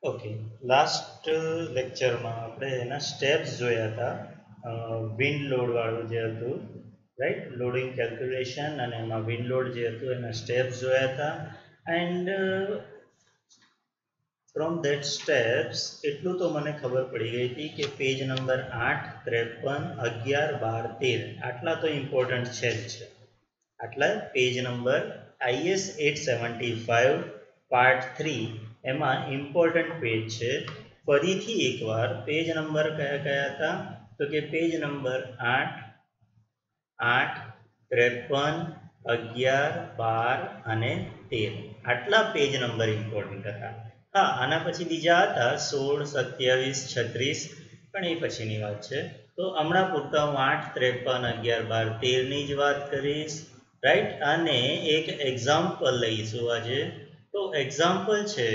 Okay, last લેક્ચરમાં આપણે એના સ્ટેપ્સ જોયા હતા. વિન્ડ લોડ વાળું જે હતું, રાઈટ, લોડિંગ કેલ્ક્યુલેશન, અને એમાં વિન્ડ લોડ જે હતું એના સ્ટેપ્સ જોયા હતા. એન્ડ ફ્રોમ ધેટ સ્ટેપ્સ એટલું તો મને ખબર પડી ગઈ હતી કે પેજ નંબર 8, 53, 11, 12, 13 આટલા તો ઇમ્પોર્ટન્ટ છે જ છે. આટલા પેજ નંબર IS 875 પાર્ટ 3 એમાં ઇમ્પોર્ટન્ટ પેજ છે. ફરીથી એકવાર પેજ નંબર કયા કયા હતા? તો કે પેજ નંબર 8, 8, 53, 11, 12 અને 13 આટલા પેજ નંબર ઇમ્પોર્ટન્ટ હતા. હા, આના પછી બીજા હતા 16, 27, 36, પણ એ પછીની વાત છે. તો હમણાં પૂરતા હું 8, 53, 11, 12, 13ની જ વાત કરીશ, રાઈટ. અને એક એક્ઝામ્પલ લઈશું આજે. તો એક્ઝામ્પલ છે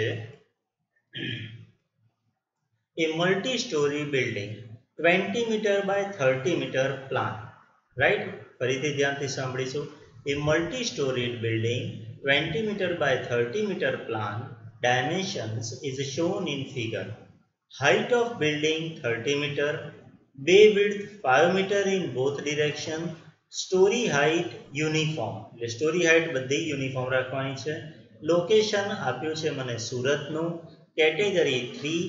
a multi-story building 20 meter by 30 meter plan, right? ફરીથી ધ્યાનથી સાંભળીશું. A multi-storied building 20 meter by 30 meter plan dimensions is shown in figure. Height of building 30 meter, bay width 5 meter in both direction, story height uniform, એટલે story height બધી uniform રાખવાની છે. Location આપ્યું છે મને સુરતનું. Category 3,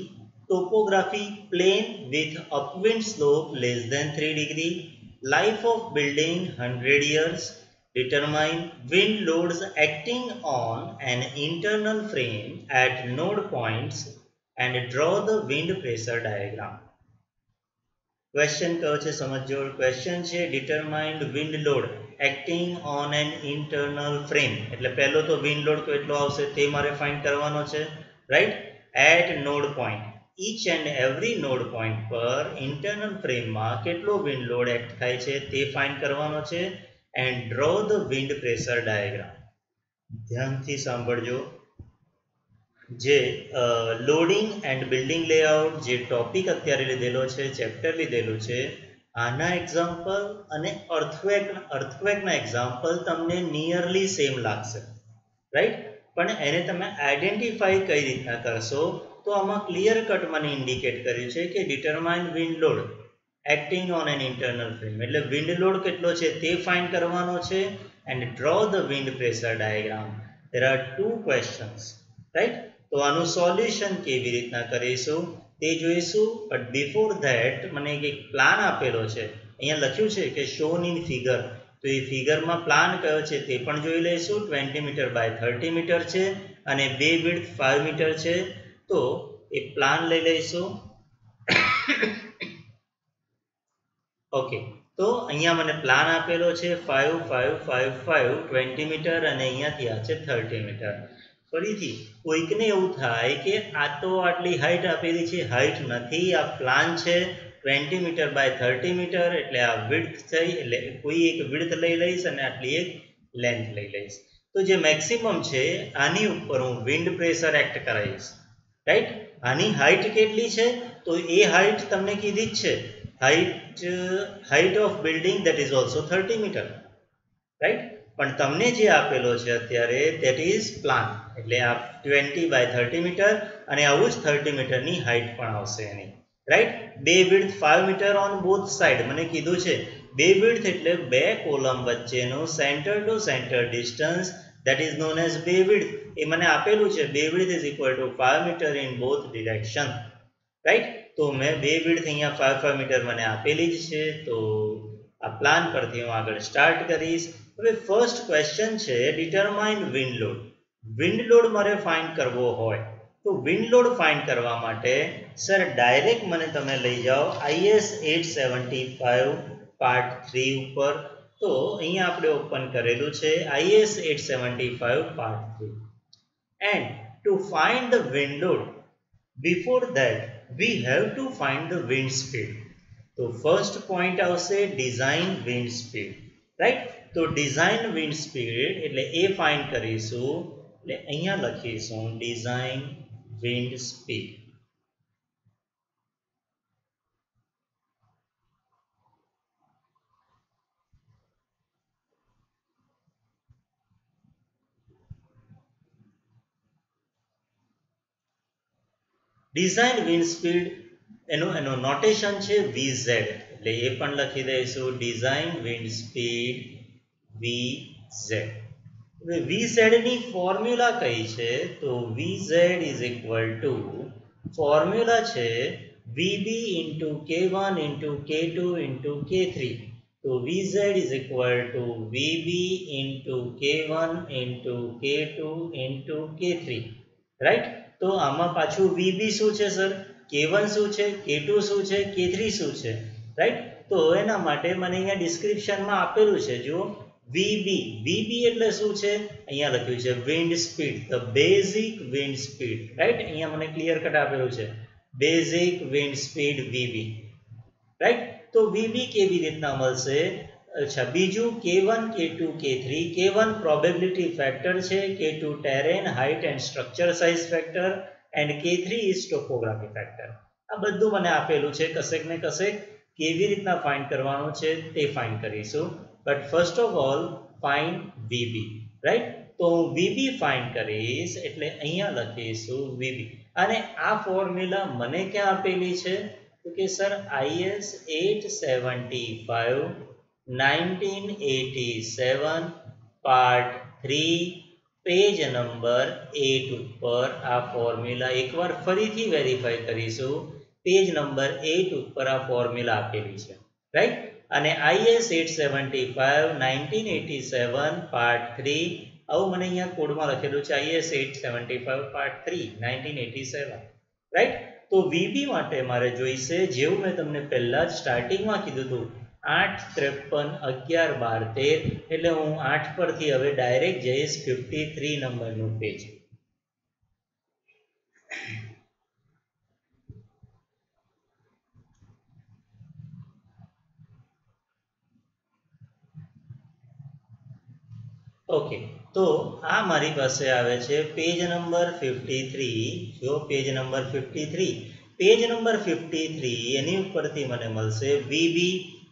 topography plain with upwind slope less than 3 degree, life of building 100 years, determine wind loads acting on an internal frame at node points and draw the wind pressure diagram. Question કયો છે સમજો. Question છે determined wind load acting on an internal frame, એટલે પહેલો તો wind load કેટલો આવશે તે મારે ફાઇન્ડ કરવાનો છે, right. At node point, each and every node point પર ઇન્ટરનલ ફ્રેમમાં કેટલો વિન્ડ લોડ એક્ટ થાય છે તે ફાઇન્ડ કરવાનો છે. And draw the wind pressure diagram. ધ્યાનથી સાંભળજો. જે લોડિંગ એન્ડ બિલ્ડિંગ લેઆઉટ જે ટોપિક અત્યારે લીધેલો છે, ચેપ્ટર લીધેલું છે, આના એક્ઝામ્પલ અને અર્થક્વેકના એક્ઝામ્પલ તમને નિયરલી સેમ લાગશે, રાઈટ. પણ એને તમે આઈડેન્ટિફાઈ કઈ રીતના કરશો? તો આમાં ક્લિયર કટ મને ઇન્ડિકેટ કર્યું છે કે determine wind load acting on an internal frame, એટલે વિન્ડ લોડ કેટલો છે તે ફાઇન્ડ કરવાનો છે. And draw the wind pressure diagram. There are two questions, right. તો આનું સોલ્યુશન કેવી રીતના કરીશું તે જોઈશું. બટ બિફોર ધેટ મને એક પ્લાન આપેલો છે, અહીંયા લખ્યું છે કે શોન ઇન ફિગર. તો એ ફિગરમાં પ્લાન કયો છે તે પણ જોઈ લઈશું. 20 મીટર બાય 30 મીટર છે અને બે વિડ્થ 5 મીટર છે. તો એ પ્લાન લઈ લઈશું. ઓકે, તો અહીંયા મને પ્લાન આપેલો છે 5, 5, 5, 5, 20 મીટર અને અહીંયાથી આ છે 30 મીટર. ફરીથી કોઈકને એવું થાય કે આ તો આટલી હાઈટ આપેલી છે, હાઈટ નથી, આ પ્લાન છે 20 મીટર બાય 30 મીટર, એટલે આ વિડ્થ થઈ, એટલે કોઈ એક વિડ્થ લઈ લઈશ અને આટલી એક લેન્થ લઈ લઈશ. તો જે મેક્સિમમ છે આની ઉપર હું વિન્ડ પ્રેશર એક્ટ કરાવીશ, રાઈટ. આની હાઈટ કેટલી છે? તો એ હાઈટ તમને કીધી જ છે. Height of building that is also 30 metre, right. પણ તમને જે આપેલો છે અત્યારે દેટ ઇઝ પ્લાન, એટલે આ 20 બાય 30 મીટર અને આવું જ 30 મીટરની હાઈટ પણ આવશે એની, right. Bay width 5 metre on both side મને કીધું છે. બે વિડ્થ એટલે બે કોલમ વચ્ચેનું centre to centre distance, that is known as bay width. એ મને આપેલું છે bay width is equal to 5 meter in both direction, right. તો મેં બે વિડ્થ અહીંયા 5, 5 મીટર મને આપેલી જ છે. તો આ પ્લાન પરથી હું આગળ સ્ટાર્ટ કરીશ. હવે ફર્સ્ટ ક્વેશ્ચન છે determine wind load. Wind load મારે ફાઇન્ડ કરવો હોય તો વિન્ડ લોડ ફાઇન્ડ કરવા માટે સર ડાયરેક્ટ મને તમે લઈ જાઓ IS 875 પાર્ટ 3 ઉપર. તો અહીંયા આપણે ઓપન કરેલું છે IS 875 part 3. And to find the wind load, before that we have to find the wind speed. તો ફર્સ્ટ પોઈન્ટ આવશે ડિઝાઇન વિન્ડ સ્પીડ, રાઈટ. તો ડિઝાઇન વિન્ડ સ્પીડ એટલે એ ફાઇન્ડ કરીશું, એટલે અહીંયા લખીશું design wind speed. Design wind speed એનું notation છે VZ, એટલે એ પણ લખી દઈશું, ડિઝાઇન વિન્ડ સ્પીડ VZ. હવે VZ ની ફોર્મ્યુલા કઈ છે? તો VZ is equal two formula છે VB into K1 into K2 into K3. તો VZ is equal to VB into K1 into K2 into K3. Right? તો આમાં પાછું VB શું છે સર? K1 શું છે? K2 શું છે? K3 શું છે? રાઈટ? તો એના માટે મને અહીંયા ડિસ્ક્રિપ્શનમાં આપેલું છે, જુઓ VB. VB એટલે શું છે? અહીંયા લખ્યું છે wind speed, the basic wind speed. Right? અહીંયા મને ક્લિયર કટ આપેલું છે basic wind speed VB. Right? તો VB કેવી રીતના મળશે? અચ્છા, બીજું K1, K2, K3. K1 probability factor છે, K2 terrain height and structure size factor, and K3 is topography factor. આ બધું મને આપેલું છે, કશેક ને કશેક કેવી રીતના ફાઇન્ડ કરવાનું છે તે ફાઇન્ડ કરીશું. But first of all find VB. Right? તો હું VB ફાઇન્ડ કરીશ એટલે અહીંયા લખીશું VB. અને આ ફોર્મ્યુલા મને ક્યાં આપેલી છે? તો કે sir IS 875 1987 part 3 page number 8 ઉપર આ ફોર્મ્યુલા એકવાર ફરીથી વેરીફાઈ કરીશું. પેજ નંબર 8 ઉપર આ ફોર્મ્યુલા આપેલી છે. રાઈટ? અને IS 875 1987 પાર્ટ 3, આવું મને અહીંયા કોડમાં લખેલું છે IS 875 પાર્ટ 3 1987. રાઈટ? તો VB માટે મારે જોઈશે, જેવું મેં તમને પહેલા જ સ્ટાર્ટિંગમાં કીધું હતું, 8, 53, 11, 12, 13. એટલે હું 8 પરથી હવે ડાયરેક્ટ જઈશ 53 નંબરનું પેજ. ઓકે, તો આ મારી પાસે આવે છે પેજ નંબર 53. જો પેજ નંબર 53, પેજ નંબર 53 એની ઉપરથી મને મળશે VB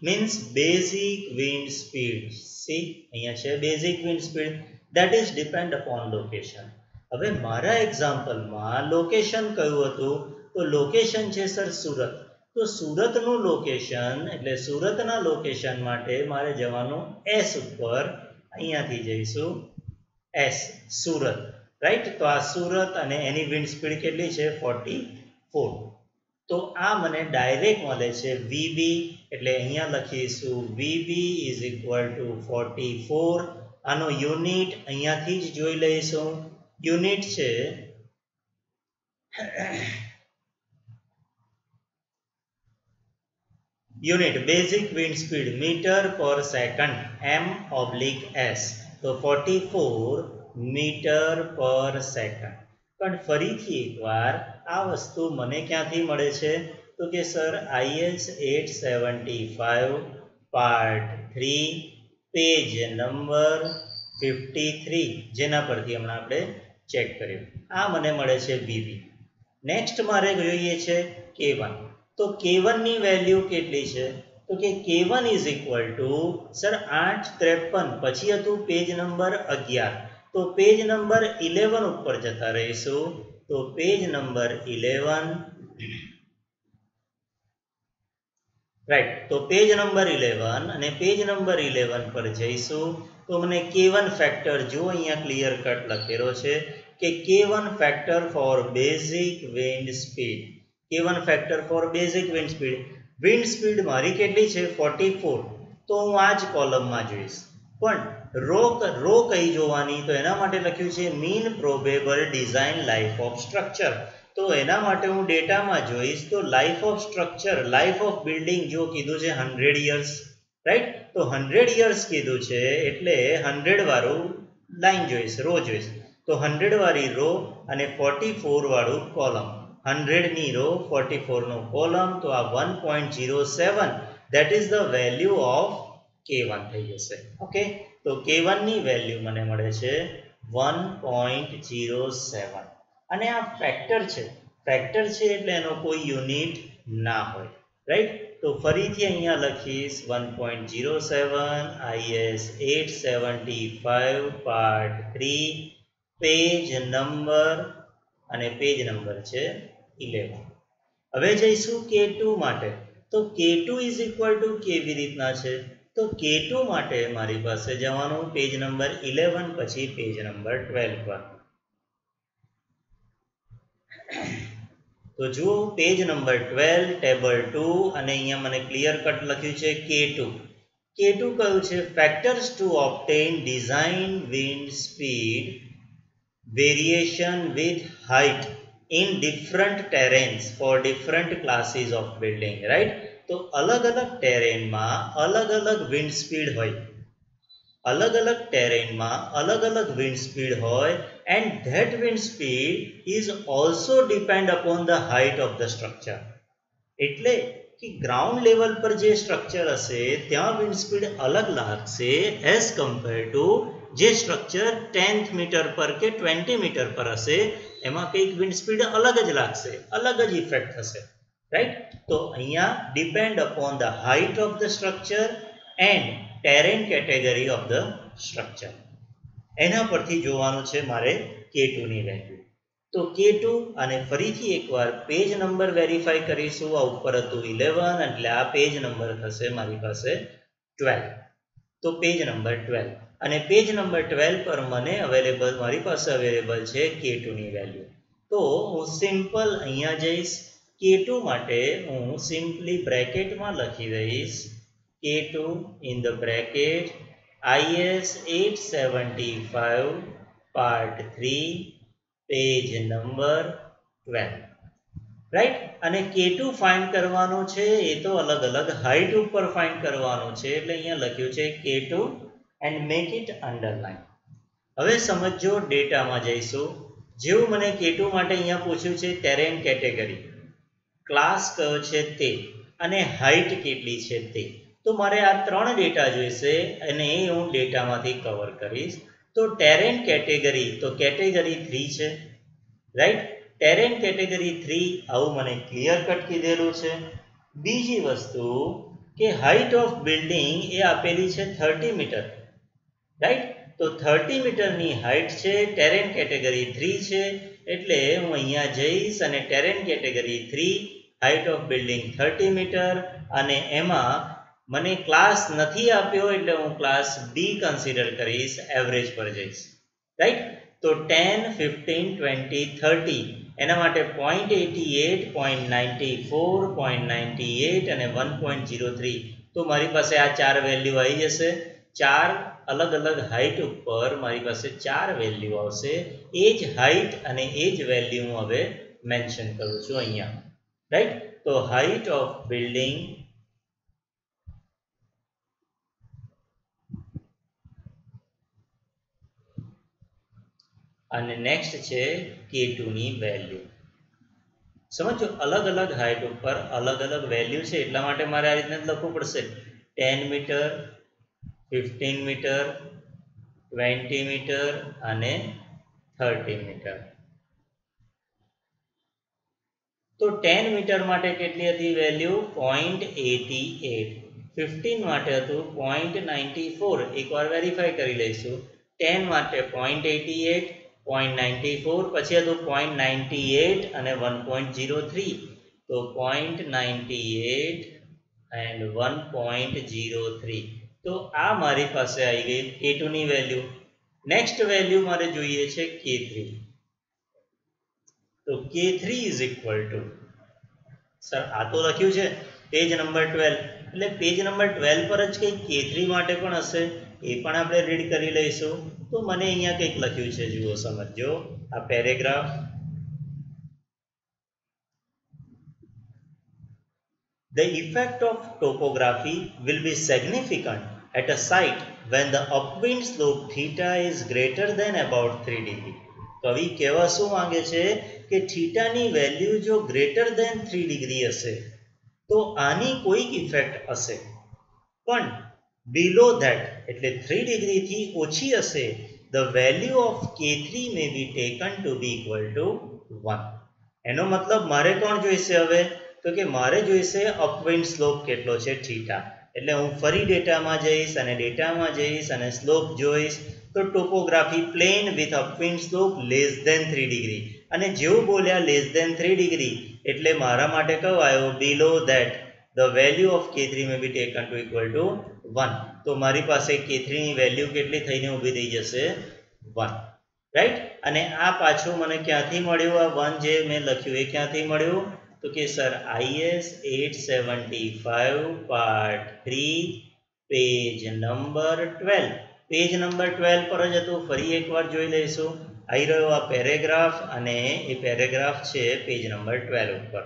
means basic wind speed. C અહીંયા છે basic wind speed that is depend upon location. હવે મારા એક્ઝામ્પલમાં લોકેશન કયું હતું? તો લોકેશન છે સર સુરત. તો સુરતનું લોકેશન એટલે સુરતના લોકેશન માટે મારે જવાનું S ઉપર. અહીંયાથી જઈશું S, સુરત. રાઈટ? તો આ સુરત અને એની વિન્ડ સ્પીડ કેટલી છે? 44. તો આ મને ડાયરેક્ટ મળે છે VB, એટલે અહીંયા લખીશું VB ઇઝ ઇક્વલ ટુ 44. આનો યુનિટ અહીંયાથી જ જોઈ લઈશું. યુનિટ છે unit basic wind speed metre per second, M/S. તો 44 મીટર પર સેકન્ડ. પણ ફરીથી એકવાર આ વસ્તુ મને ક્યાંથી મળે છે? તો કે sir IS 875 part 3 page number 53, જેના પરથી હમણાં આપણે ચેક કર્યું. આ મને મળે છે VB. નેક્સ્ટ મારે જોઈએ છે K1. તો K1 ની વેલ્યુ કેટલી છે? તો કે K1 is equal two sir 853, પછી હતું પેજ નંબર 11. તો પેજ નંબર 11 ઉપર જતા રહીશું. તો પેજ નંબર 11, રાઈટ? તો પેજ નંબર 11 અને પેજ નંબર 11 પર જઈશું. તો મને K1 ફેક્ટર જો અહીંયા ક્લિયર કટ લખેલો છે કે K1 factor for basic wind speed. K1 factor for basic wind speed. Wind speed મારી કેટલી છે? 44. તો હું આ જ કોલમમાં જોઈશ. પણ રો કઈ જોવાની? તો એના માટે લખ્યું છે mean probable design life of structure. તો એના માટે હું ડેટામાં જોઈશ. તો life of structure, life of building જો કીધું છે 100 years. રાઈટ? તો 100 years કીધું છે એટલે 100 વાળું લાઈન જોઈશ, રો જોઈશ. તો 100 વાળી રો અને 44 વાળું કોલમ. 100 ની રો, 44 નો કોલમ. તો આ 1.07 that is the value of K1 થઈ જશે. ઓકે, તો K1 ની વેલ્યુ મને મળે છે 1.07. અને આ ફેક્ટર છે. ફેક્ટર છે એટલે એનો કોઈ યુનિટ ના હોય. રાઈટ? તો ફરીથી અહીંયા લખીશ 1.07 IS 875 પાર્ટ 3 પેજ નંબર, અને પેજ નંબર છે 11. હવે જઈશું K2 માટે. તો K2 ઇઝ ઇક્વલ ટુ કેવી રીતના છે? તો K2 માટે મારી પાસે જવાનું પેજ નંબર 11 પછી પેજ નંબર 12 પર. તો જુઓ પેજ નંબર 12 ટેબલ 2 અને અહીંયા મને ક્લિયર કટ લખ્યું છે K2. K2 કયું છે? Factors to obtain design wind speed variation with height in different terrains for different classes of building, right? તો અલગ અલગ ટેરેનમાં અલગ અલગ વિન્ડ સ્પીડ હોય, અલગ અલગ ટેરેનમાં અલગ અલગ વિન્ડ સ્પીડ હોય, and that wind speed is also depend upon the height of the structure. એટલે કે ગ્રાઉન્ડ લેવલ પર જે સ્ટ્રક્ચર હશે ત્યાં વિન્ડ સ્પીડ અલગ લાગશે એઝ કમ્પેર ટુ જે સ્ટ્રક્ચર 10th મીટર પર કે 20 મીટર પર હશે એમાં કંઈક વિન્ડ સ્પીડ અલગ જ લાગશે, અલગ જ ઇફેક્ટ થશે, રાઈટ? તો અહીંયા depend upon the height of the structure and terrain category of the structure. એના પરથી જોવાનું છે મારે K2 ની વેલ્યુ. તો K2 અને ફરીથી એકવાર પેજ નંબર વેરીફાઈ કરીશું. આ ઉપર હતું 11 એટલે આ પેજ નંબર થશે મારી પાસે 12. તો પેજ નંબર 12 અને પેજ નંબર 12 પર મને મારી પાસે અવેલેબલ છે K2 ની વેલ્યુ. તો હું સિમ્પલ અહીંયા જઈશ. K2 માટે હું સિમ્પલી બ્રેકેટમાં લખી દઈશ K2 in the bracket IS 875 part 3 page number 12, right? અને K2 ફાઇન્ડ કરવાનું છે એ તો અલગ અલગ હાઇટ ઉપર ફાઇન્ડ કરવાનું છે એટલે અહીંયા લખ્યું છે K2 and make it underline. હવે સમજો ડેટામાં જઈશું. જેવું મને K2 માટે અહીંયા પૂછ્યું છે ટેરેન કેટેગરી, ક્લાસ કયો છે તે અને હાઇટ કેટલી છે તે. તો મારે આ ત્રણ ડેટા જોઈશે અને એ હું ડેટામાંથી કવર કરીશ. તો ટેરેન કેટેગરી તો કેટેગરી 3 છે, રાઈટ? ટેરેન કેટેગરી 3 આવું મને ક્લિયર કટ કીધેલું છે. બીજી વસ્તુ કે હાઇટ ઓફ બિલ્ડિંગ એ આપેલી છે 30 મીટર, રાઈટ? તો 30 મીટરની હાઇટ છે, ટેરેન કેટેગરી 3 છે એટલે હું અહીંયા જઈશ અને terrain category 3 height of building 30 metre અને એમાં મને ક્લાસ નથી આપ્યો એટલે હું ક્લાસ બી કન્સિડર કરીશ, એવરેજ પર જઈશ, રાઈટ? તો 10, 15, 20, 30 એના માટે 0.88, 0.94, 0.98 અને 1.03. તો મારી પાસે આ ચાર વેલ્યુ આવી જશે. ચાર અલગ અલગ હાઇટ ઉપર મારી પાસે ચાર વેલ્યુ આવશે. એ જ હાઇટ અને એ જ વેલ્યુ હું હવે મેન્શન કરું છું અહીંયા, રાઈટ? તો હાઇટ ઓફ બિલ્ડિંગ અને નેક્સ્ટ છે K2 ની વેલ્યુ. સમજો અલગ અલગ હાઇટ ઉપર અલગ અલગ વેલ્યુ છે એટલા માટે મારે આ રીતના લખવું પડશે 10 મીટર, 15 મીટર, 20 મીટર અને 30 મીટર. તો 10 મીટર માટે કેટલી હતી વેલ્યુ? 0.88. 15 માટે હતું 0.94. એકવાર વેરીફાઈ કરી લઈશું. 10 માટે 0.88, 0.94 પછી હતું 0.98 અને 1.03. તો 0.98 and 1.03. તો આ મારી પાસે આવી ગઈ K2 ની વેલ્યુ. નેક્સ્ટ વેલ્યુ મારે જોઈએ છે K3. તો K3 is equal to, sir આ તો લખ્યું છે પેજ નંબર 12 એટલે પેજ નંબર 12 પર જ કંઈક K3 માટે પણ હશે એ પણ આપણે રીડ કરી લઈશું. તો મને અહીંયા કંઈક લખ્યું છે, જુઓ સમજો આ paragraph. The effect of topography will be significant at a site when the upwind slope theta is greater than about 3 degree. કવિ કહેવા શું માંગે છે કે થીટાની વેલ્યુ જો ગ્રેટર ધેન 3 ડિગ્રી હશે તો આની કોઈક ઇફેક્ટ હશે, પણ બિલો ધેટ એટલે 3 ડિગ્રીથી ઓછી હશે the value of K3 may be taken to be equal to 1. એનો મતલબ મારે કોણ જોઈશે હવે? તો કે મારે જોઈશે અપવિન્ડ સ્લોપ કેટલો છે થીટા. એટલે હું ફરી ડેટામાં જઈશ અને સ્લોપ જોઈશ. તો topography plain with upwind slope less than 3 degree, અને જેવું બોલ્યા લેસ ધેન 3 ડિગ્રી એટલે મારા માટે કયો આવ્યો below that the value of K3 may be taken to equal to 1. તો મારી પાસે K3 ની વેલ્યુ કેટલી થઈને ઊભી થઈ જશે 1, રાઈટ. અને આ પાછું મને ક્યાંથી મળ્યું, આ 1 જે મેં લખ્યું એ ક્યાંથી મળ્યું, તો કે sir IS 875 part 3 page number 12, page number 12 પર જ હતું. ફરી એકવાર જોઈ લઈશું. આવી રહ્યો આ પેરેગ્રાફ, અને એ પેરેગ્રાફ છે પેજ નંબર 12 ઉપર,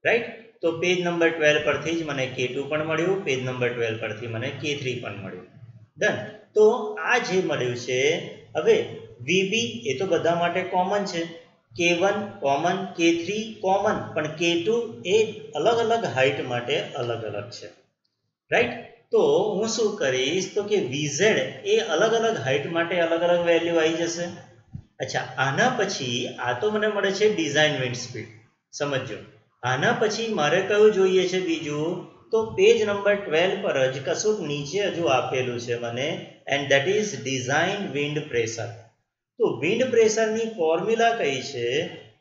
રાઈટ. તો પેજ નંબર 12 પરથી જ મને K2 પણ મળ્યું, પેજ નંબર 12 પરથી મને K3 પણ મળ્યું. ડન. તો આ જે મળ્યું છે, હવે VB એ તો બધા માટે કોમન છે, K1 કોમન, K3 કોમન, પણ K2 એ અલગ અલગ હાઇટ માટે અલગ અલગ છે, રાઈટ. તો હું શું કરીશ, તો કે VZ એ અલગ અલગ હાઇટ માટે અલગ અલગ વેલ્યુ આવી જશે. અચ્છા, આના પછી આ તો મને મળે છે ડિઝાઇન વિન્ડ સ્પીડ, સમજો. આના પછી મારે કયું જોઈએ છે બીજું, તો પેજ નંબર 12 પર જ કશુંક નીચે હજુ આપેલું છે મને, and that is design wind pressure. તો વિન્ડ પ્રેશરની ફોર્મ્યુલા કઈ છે,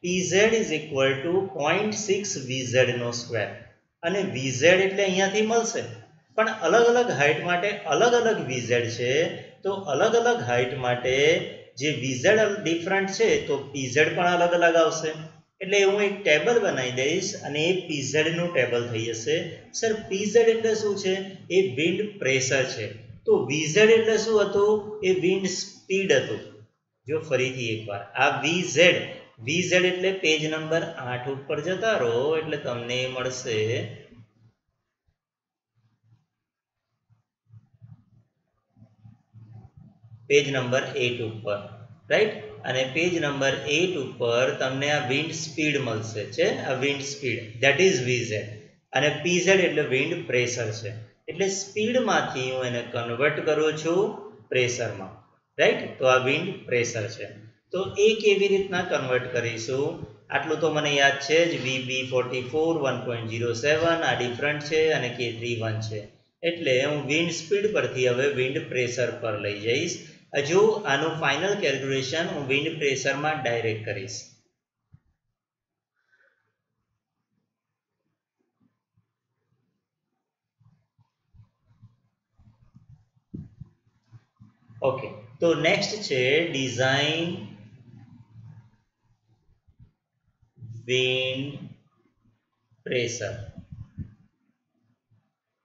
PZ is equal to 0.6 VZ નો સ્ક્વેર. અને VZ એટલે અહીંયાથી મળશે, પણ અલગ અલગ હાઇટ માટે અલગ અલગ VZ છે. તો અલગ અલગ હાઇટ માટે જે VZ ડિફરન્ટ છે, તો PZ પણ અલગ અલગ આવશે. એટલે હું એક ટેબલ બનાવી દઈશ, અને એ PZ નું ટેબલ થઈ જશે. સર PZ એટલે શું છે, એ વિન્ડ પ્રેશર છે. તો VZ એટલે શું હતું, એ વિન્ડ સ્પીડ હતું. જો ફરીથી એકવાર આ VZ એટલે પેજ નંબર 8 ઉપર જતા રહો એટલે તમને મળશે પેજ નંબર 8 ઉપર, રાઈટ. અને પેજ નંબર 8 ઉપર તમને આ વિન્ડ સ્પીડ મળશે છે, આ wind speed that is VZ. અને PZ એટલે વિન્ડ પ્રેશર છે. એટલે સ્પીડમાંથી હું એને કન્વર્ટ કરું છું પ્રેશરમાં, રાઈટ. તો આ વિન્ડ પ્રેશર છે. તો એ કેવી રીતના કન્વર્ટ કરીશું, આટલું તો મને યાદ છે જ, VB44 1.07 આ ડિફરન્ટ છે, અને K3 1 છે. એટલે હું વિન્ડ સ્પીડ પરથી હવે વિન્ડ પ્રેશર પર લઈ જઈશ. હજુ આનું ફાઇનલ કેલ્ક્યુલેશન હું વિન્ડ પ્રેશરમાં ડાયરેક્ટ કરીશ. ઓકે, તો નેક્સ્ટ છે ડિઝાઇન વિન્ડ પ્રેશર,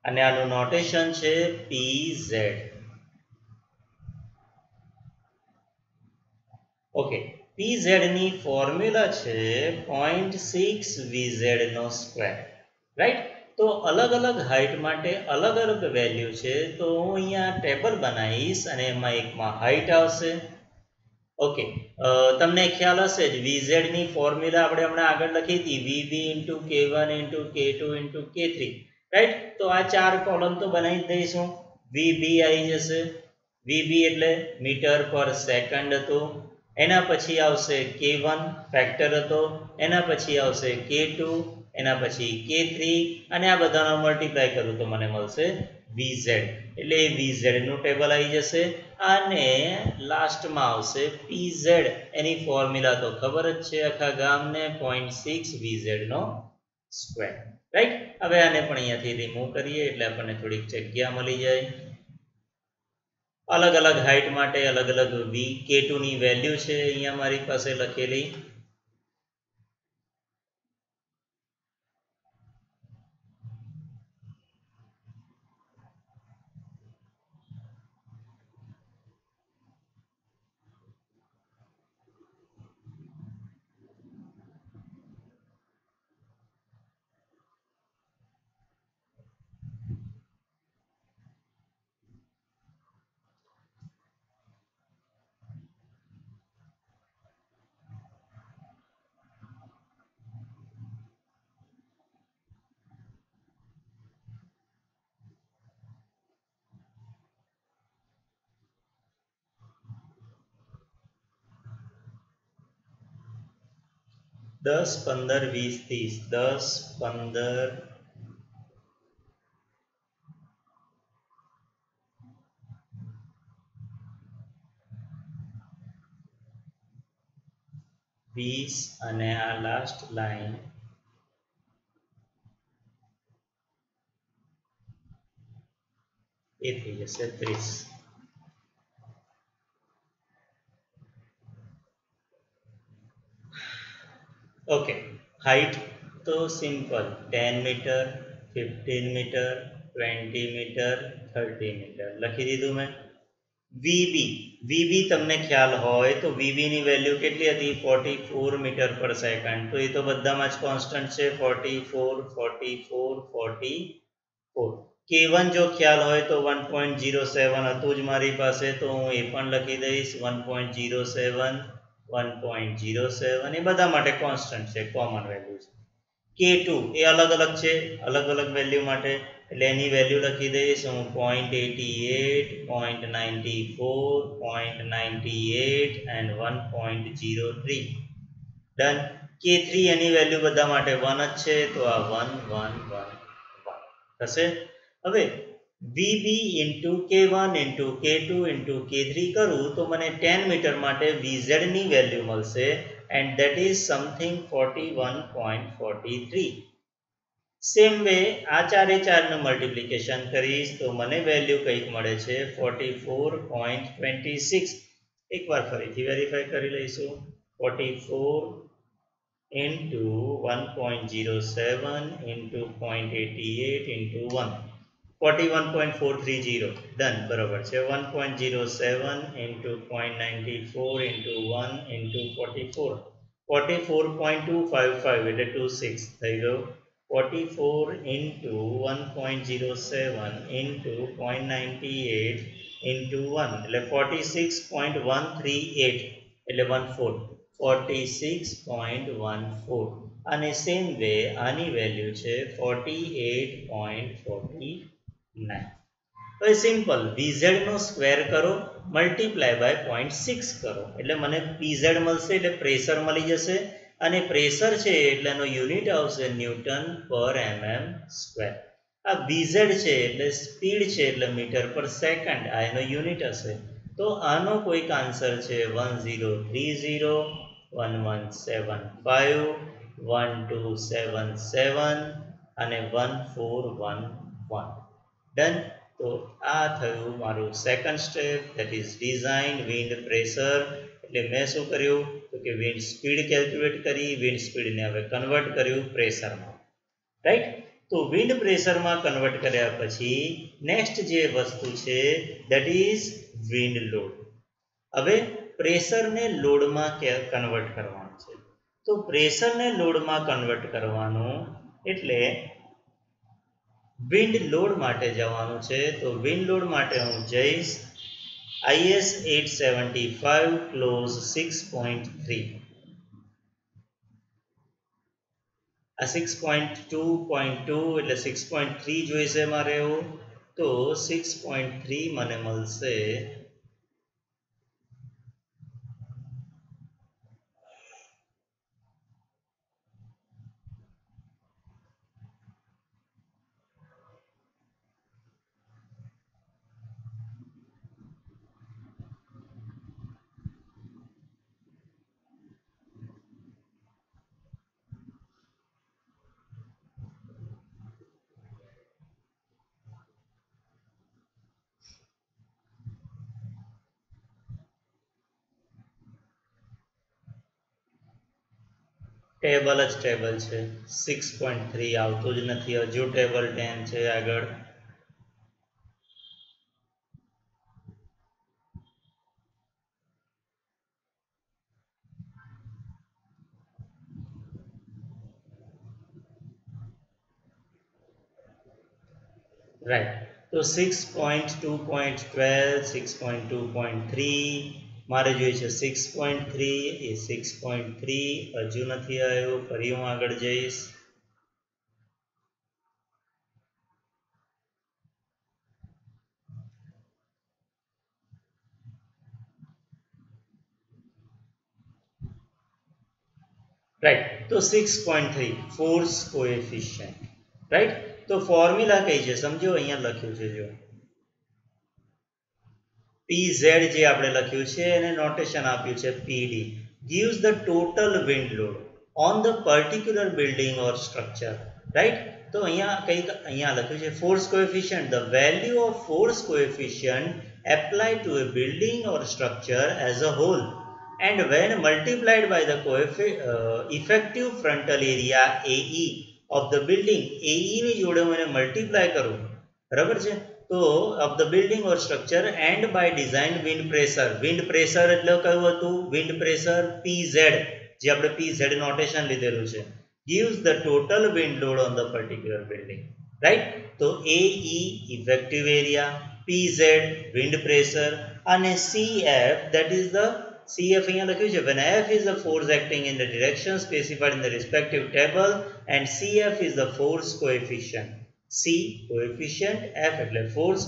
અને આનું નોટેશન છે PZ. ઓકે, PZ ની ફોર્મ્યુલા છે 0.6 VZ નો સ્ક્વેર, રાઈટ. તો અલગ અલગ હાઇટ માટે અલગ અલગ વેલ્યુ છે. તો હું અહીંયા ટેબલ બનાવીશ, અને એમાં એકમાં હાઇટ આવશે. ઓકે, તમને ખ્યાલ હશે જ VZ ની ફોર્મ્યુલા આપણે હમણાં આગળ લખી હતી, VB into K1 into K2 into K3, right. તો આ 4 કોલમ તો બનાવી જ દઈશું. VB આવી જશે, VB એટલે મીટર પર સેકન્ડ હતું. એના પછી આવશે K1 ફેક્ટર હતો, એના પછી આવશે K2, એના પછી K3, અને આ બધાનો મલ્ટીપ્લાય કરું તો મને મળશે VZ. એટલે VZ નું ટેબલ આવી જશે, અને લાસ્ટમાં આવશે PZ. એની ફોર્મ્યુલા તો ખબર જ છે આખા ગામને, 0.6 VZ નો સ્ક્વેર, રાઈટ. હવે આને પણ અહીંયાથી રિમૂવ કરીએ એટલે આપણને થોડીક જગ્યા મળી જાય. અલગ અલગ હાઇટ માટે અલગ અલગ K2 ની વેલ્યુ છે અહીંયા મારી પાસે લખેલી. દસ 15 20 30 10 15 20 20 અને આ લાસ્ટ લાઈન એ થઈ જશે 30. ઓકે, હાઈટ તો simple 10 meter, 15 meter, 20 meter, 30 meter લખી દીધું મેં. વીબી તમને ખ્યાલ હોય તો વીબીની વેલ્યુ કેટલી હતી? 44 મીટર પર સેકન્ડ. તો એ તો બધામાં જ કોન્સ્ટન્ટ છે, 44, 44, 44. K1 જો ખ્યાલ હોય તો 1.07 હતું જ મારી પાસે, તો હું એ પણ લખી દઈશ 1.07, 1.07. એ બધા માટે કોન્સ્ટન્ટ છે, કોમન વેલ્યુ છે. K2 એ અલગ અલગ છે, અલગ અલગ વેલ્યુ માટે, એટલે એની વેલ્યુ લખી દઈશ હું 0.88, 0.94, 0.98 and 1.03. Done. K3 any value બધા માટે 1 જ છે, તો આ 1, 1, 1, 1 થશે. હવે VB into K1 into K2 into K3 કરું તો મને 10 મીટર માટે VZ ની વેલ્યુ મળશે, and that is something 41.43. Same way આ ચારે ચારનું મલ્ટિપ્લિકેશન કરીશ તો મને વેલ્યુ કંઈક મળે છે 44.26. એકવાર ફરીથી વેરીફાઈ કરી લઈશું. 44 into 1.07 into 0.88 into 1, 41.430. ડન, બરોબર છે. 1.07 into 0.94 into 1 into 44, 44.255 એટલે 26 થઈ ગયું. 44 into 1.07 into 0.98 into 1 એટલે 46.138 એટલે 14, 46.14. અને સેમ વે આની વેલ્યુ છે 48.49. હવે સિમ્પલ VZ નો સ્ક્વેર કરો, મલ્ટીપ્લાય બાય 0.6 કરો એટલે મને PZ મળશે, એટલે પ્રેશર મળી જશે. અને પ્રેશર છે એટલે એનો યુનિટ આવશે ન્યૂટન પર mm સ્ક્વેર. આ VZ છે એટલે સ્પીડ છે એટલે મીટર પર સેકન્ડ, આ એનો યુનિટ હશે. તો આનો કોઈક આન્સર છે 1030, 1175, 1277 અને 1411. ડન. તો આ થયું મારું second step, that is design wind pressure. એટલે મેં શું કર્યું તો કે વિન્ડ સ્પીડ કેલ્ક્યુલેટ કરી, વિન્ડ સ્પીડને હવે કન્વર્ટ કર્યું પ્રેશરમાં, રાઈટ. તો વિન્ડ પ્રેશરમાં કન્વર્ટ કર્યા પછી નેક્સ્ટ જે વસ્તુ છે ધેટ ઇઝ વિન્ડ લોડ. હવે પ્રેશરને લોડમાં કન્વર્ટ કરવાનું છે. તો પ્રેશરને લોડમાં કન્વર્ટ કરવાનું એટલે વિન્ડ લોડ માટે જવાનું છે. તો વિન્ડ લોડ માટે હું જઈશ IS 875 ક્લોઝ 6.3. આ 6.2.2 એટલે 6.3 જોઈશે મારે એવું. તો 6.3 મને મળશે ટેબલ જ ટેબલ છે, 6.3 આવતું જ નથી, હજુ ટેબલ 10 છે આગળ. રાઈટ. તો 6.2.12, 6.2.3 મારે જોઈએ છે 6.3. એ 6.3 હજુ નથી આવ્યો, ફરી હું આગળ જઈશ. રાઈટ. તો 6.3 ફોર્સ કોએફિશિયન્ટ, રાઈટ. તો ફોર્મ્યુલા કઈ છે સમજો, અહીંયા લખ્યું છે જો PZ જે આપણે લખ્યું છે એને નોટેશન આપ્યું છે PD. gives the total wind load on the particular building or structure, right? તો અહીંયા લખ્યું છે force coefficient, the value of force coefficient applied to a building or structure as a whole and when multiplied by the effective frontal area AE of the building, AE ની જોડે મને multiply કરું, બરાબર છે, તો of the building or structure and by design wind pressure એટલે કયું હતું, wind pressure PZ, જે આપણે PZ નોટેશન લીધેલું છે, gives the total wind load on the particular building, right? તો AE effective area, PZ wind pressure અને CF that is the CF અહીંયા લખ્યું છે when F is the force acting in the direction specified in the respective table and CF is the force coefficient. C coefficient, F એટલે force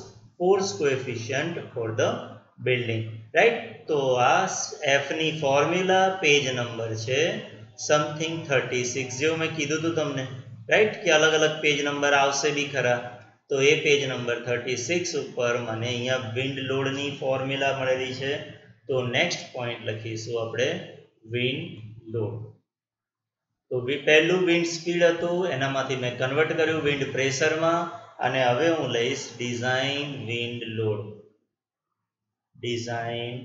coefficient for the building, right? તો આ F ની formula page number છે something 36, જેવું મેં કીધું હતું તમને, રાઈટ, કે અલગ અલગ પેજ નંબર આવશે બી ખરા. તો એ પેજ નંબર 36 ઉપર મને અહીંયા વિન્ડ લોડની ફોર્મ્યુલા મળેલી છે. તો નેક્સ્ટ પોઈન્ટ લખીશું આપણે વિન્ડ લોડ. તો પહેલું વિન્ડ સ્પીડ હતું એનામાંથી મેં કન્વર્ટ કર્યું વિન્ડ પ્રેશરમાં અને હવે હું લઈશ design wind load. Design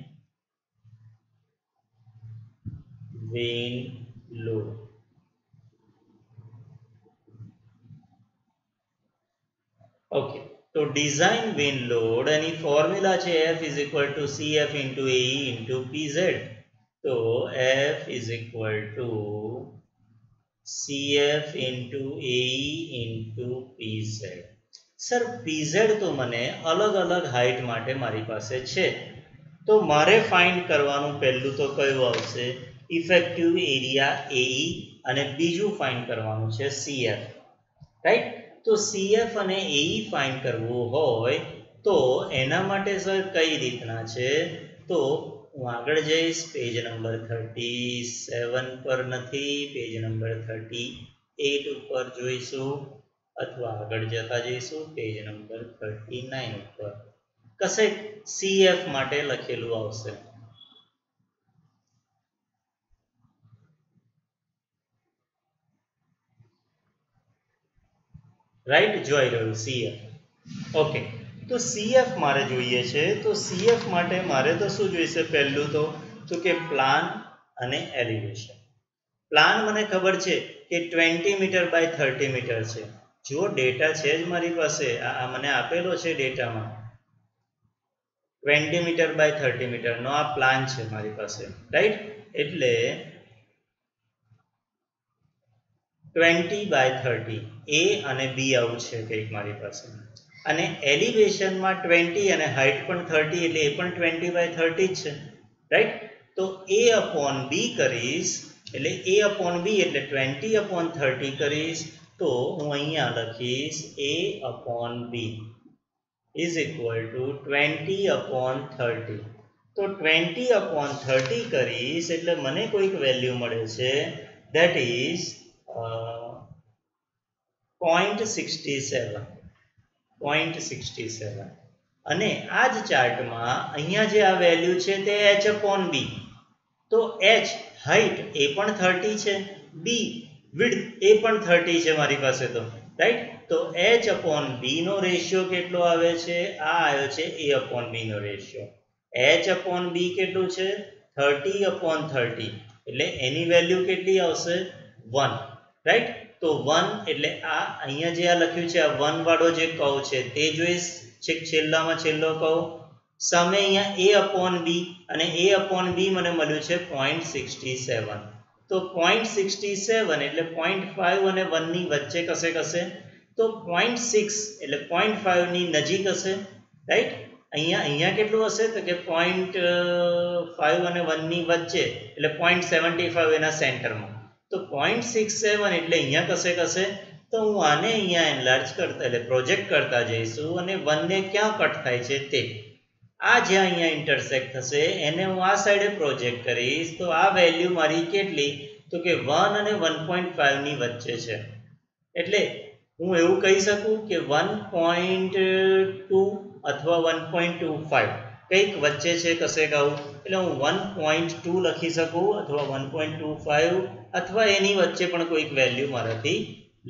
wind load. Okay, તો ડિઝાઇન વિન્ડ લોડ એની ફોર્મ્યુલા છે F is equal two CF into AE into PZ. તો F is equal two CF into AE into PZ. Sir PZ તો મને અલગ અલગ height માટે મારી પાસે છે, તો મારે ફાઇન્ડ કરવાનું પહેલું તો કયું આવશે, ઇફેક્ટિવ એરિયા AE અને બીજું ફાઇન્ડ કરવાનું છે CF, રાઈટ? તો CF અને AE ફાઇન્ડ કરવું હોય તો એના માટે સર કઈ રીતના છે, તો હું આગળ જઈશ, પેજ નંબર 37 પર નથી, પેજ નંબર 38 ઉપર જોઈશું અથવા આગળ જતા જઈશું પેજ નંબર 39 ઉપર, કશે CF માટે લખેલું આવશે, રાઈટ, જોઈ રહ્યું CF. ઓકે, તો CF મારે જોઈએ છે, તો CF માટે મારે તો શું જોઈશે, પહેલું તો કે પ્લાન અને એલિવેશન. પ્લાન મને ખબર છે કે 20 મીટર બાય 30 મીટર છે, જો ડેટા છે જ મારી પાસે, આ મને આપેલો છે ડેટામાં 20 મીટર બાય 30 મીટરનો આ પ્લાન છે મારી પાસે, રાઈટ? એટલે 20 બાય 30 A અને B આવું છે કંઈક મારી પાસે, અને એલિવેશનમાં 20 અને હાઇટ પણ 30 એટલે એ પણ 20 બાય 30 જ છે, રાઈટ? તો A અપોન B કરીશ એટલે A અપોન B એટલે 20 અપોન 30 કરીશ, તો હું અહીંયા લખીશ A upon B is equal two 20 upon 30. તો 20 અપોન 30 કરીશ એટલે મને કોઈક વેલ્યુ મળે છે, દેટ ઇઝ 0.67. અને આ જ ચાર્ટમાં અહીંયા જે આ વેલ્યુ છે તે H અપોન B. તો H હાઇટ એ પણ 30 છે, B વિડ્થ એ પણ 30 છે મારી પાસે, તો રાઈટ? તો H અપોન B નો રેશિયો કેટલો આવે છે, આ આવ્યો છે A અપોન B નો રેશિયો. H અપોન B કેટલું છે, 30 અપોન 30 એટલે એની વેલ્યુ કેટલી આવશે, 1, રાઈટ? તો 1 એટલે આ અહીંયા જે આ લખ્યું છે આ 1 વાળો જે કર્વ છે તે જોઈશ, છેક છેલ્લામાં છેલ્લો કર્વ, સામે અહીંયા A અપોન B અને A અપોન B મને મળ્યું છે 0.67. તો 0.67 એટલે 0.5 અને 1 ની વચ્ચે કશે, તો 0.6 એટલે 0.5 ની નજીક હશે, રાઈટ? અહીંયા કેટલું હશે, તો કે 0.5 અને 1 ની વચ્ચે એટલે 0.75 એના સેન્ટરમાં. તો 0.67 એટલે અહીંયા કશે, તો હું આને અહીંયા એનલાર્જ કરતા એટલે પ્રોજેક્ટ કરતા જઈશું અને 1 ને ક્યાં કટ થાય છે તે, આ જ્યાં અહીંયા ઇન્ટરસેક્ટ થશે એને હું આ સાઈડે પ્રોજેક્ટ કરીશ, તો આ વેલ્યુ મારી કેટલી, તો કે 1 અને 1.5 ની વચ્ચે છે. એટલે હું એવું કહી શકું કે 1.2 અથવા 1.25, કંઈક વચ્ચે છે કશેક આવું, એટલે હું 1.2 લખી શકું અથવા 1.25 અથવા એની વચ્ચે પણ કોઈક વેલ્યુ મારાથી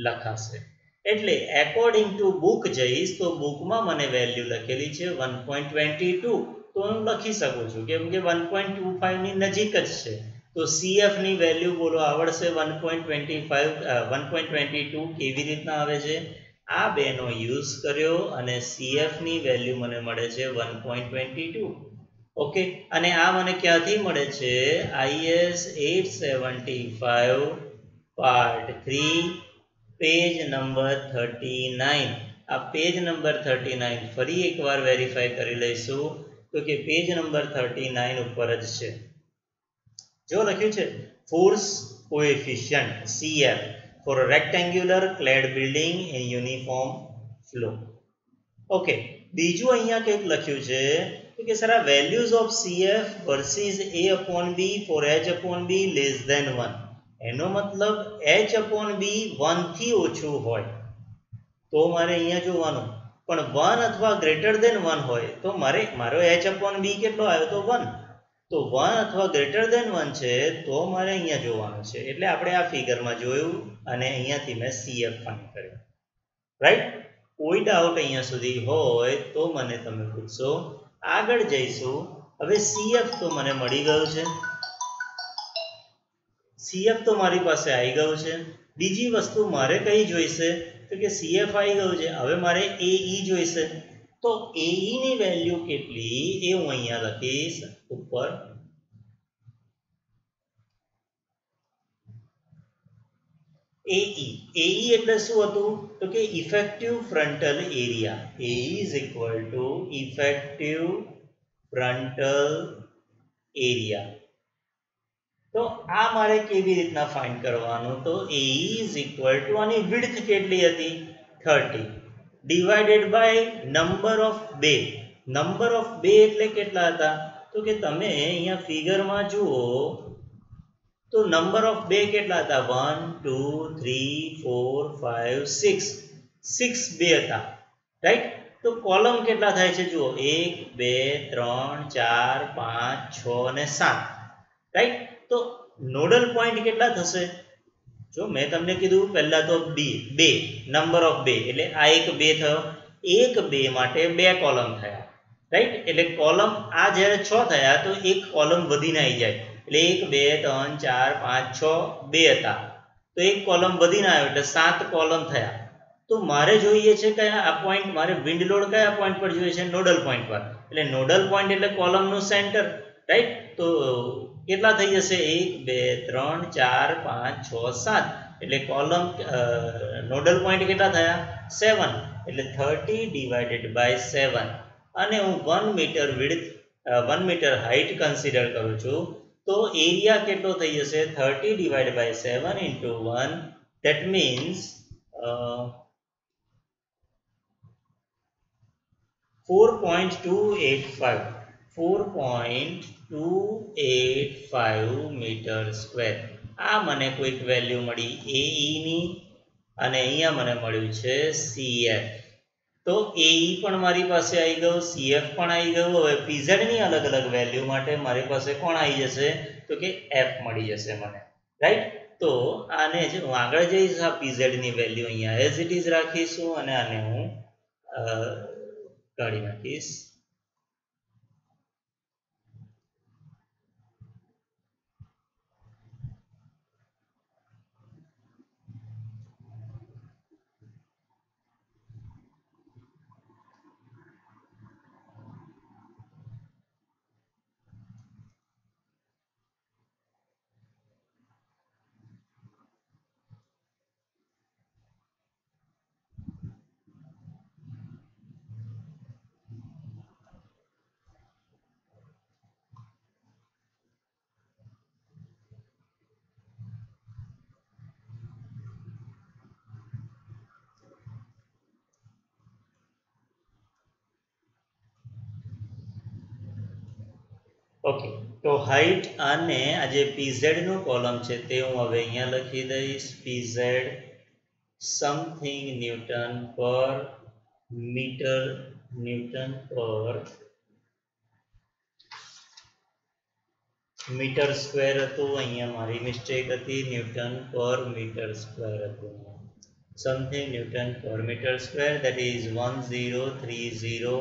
લખાશે. એટલે એકોર્ડિંગ ટુ બુક જઈશ તો બુકમાં મને વેલ્યુ લખેલી છે 1.22, તો હું લખી શકું છું કેમ કે 1.25 ની નજીક જ છે. તો CF ની વેલ્યુ બોલો આવડશે 1.25 1.22 કેવી રીતના આવે છે? આ બેનો યુઝ કર્યો અને CF ની વેલ્યુ મને મળે છે 1.22. ઓકે, અને આ મને ક્યાંથી મળે છે? IS 875 part 3 page number 39. આ પેજ નંબર 39 ફરી એકવાર વેરીફાઈ કરી લઈશું તો કે પેજ નંબર 39 ઉપર જ છે. જો લખ્યું છે force coefficient CF for a rectangular clad building in uniform flow. Okay, બીજું અહીંયા કંઈક લખ્યું છે કે સર આ values of CF versus A/B for H/B less than 1. એનો મતલબ H/B 1 થી ઓછું હોય તો મારે અહીંયા જોવાનું, પણ 1 અથવા ગ્રેટર ધેન 1 હોય તો મારો H/B કેટલો આવ્યો તો 1. તો 1 અથવા ગ્રેટર ધેન 1 છે તો મારે અહીંયા જોવાનું છે. એટલે આપણે આ ફિગરમાં જોયું અને અહીંયાથી મેં CF ફાઇન્ડ કર્યો. રાઈટ? કોઈ ડાઉટ અહીંયા સુધી હોય તો મને તમે પૂછશો. આગળ જઈશું. હવે CF તો મને મળી ગયું છે, CF તો મારી પાસે આવી ગયું છે. બીજી વસ્તુ મારે કઈ જોઈશે તો કે CF આવી ગયું છે, હવે મારે AE જોઈશે. તો AE ની વેલ્યુ કેટલી એ હું અહીંયા લખીશ ઉપર. AE એટલે શું હતું તો કે effective frontal area. AE is equal to effective frontal area. તો આ મારે કેવી રીતના ફાઇન્ડ કરવાનું? તો AE is equal to આની વિડ્થ કેટલી હતી 30 ડિવાઇડેડ બાય નંબર ઓફ બે. નંબર ઓફ બે એટલે કેટલા હતા તો કે તમે અહીંયા ફિગરમાં જુઓ તો નંબર ઓફ બે કેટલા હતા 1 2 3 4 5 6. 6 બે હતા. રાઈટ? તો કોલમ કેટલા થાય છે જુઓ 1 2 3 4 5 6 અને 7. રાઈટ? તો નોડલ પોઈન્ટ કેટલા થશે? જો મેં તમને કીધું પહેલા તો બે નંબર ઓફ બે એટલે આ એક બે થયો, એક બે માટે બે કોલમ થયા. રાઈટ? એટલે કોલમ આ જ્યારે 6 થયા તો એક કોલમ વધીને આવી જાય એટલે 1 2 3 4 5 6 બે હતા તો એક કોલમ વધીને આવ્યો એટલે 7 કોલમ થયા. તો મારે જોઈએ છે કયા આ પોઈન્ટ, મારે વિન્ડ લોડ કયા પોઈન્ટ પર જોઈએ છે? નોડલ પોઈન્ટ પર. એટલે નોડલ પોઈન્ટ એટલે કોલમનું સેન્ટર. રાઈટ? તો કેટલા થઈ જશે 1 2 3 4 5 6 7 એટલે કોલમ નોડલ પોઈન્ટ કેટલા થયા 7 એટલે 30 ડિવાઇડેડ બાય 7 અને હું 1 meter width 1 meter height consider કરું છું તો એરિયા કેટલો થઈ જશે 30 divided by 7 into 1 that means 4.285 meter square. આ મને કોઈક વેલ્યુ મળી AE ની અને અહીંયા મને મળ્યું છે CF. તો AE પણ મારી પાસે આવી ગયું, CF પણ આવી ગયું. હવે PZ ની અલગ અલગ વેલ્યુ માટે મારી પાસે કોણ આવી જશે તો કે F મળી જશે મને. રાઈટ? તો આને જે હું આગળ જઈશ આ PZ ની વેલ્યુ અહીંયા એઝ ઇટ ઇઝ રાખીશું અને આને હું કાઢી નાખીશ. ઓકે, તો હાઇટ અને આ જે PZ નું કોલમ છે તે હું હવે અહીંયા લખી દઈશ. PZ સમથિંગ ન્યૂટન પર મીટર ન્યૂટન પર મીટર સ્ક્વેર હતું, અહીંયા મારી મિસ્ટેક હતી, ન્યૂટન પર મીટર સ્ક્વેર હતું. સમથિંગ ન્યૂટન પર મીટર સ્ક્વેર, that is 1030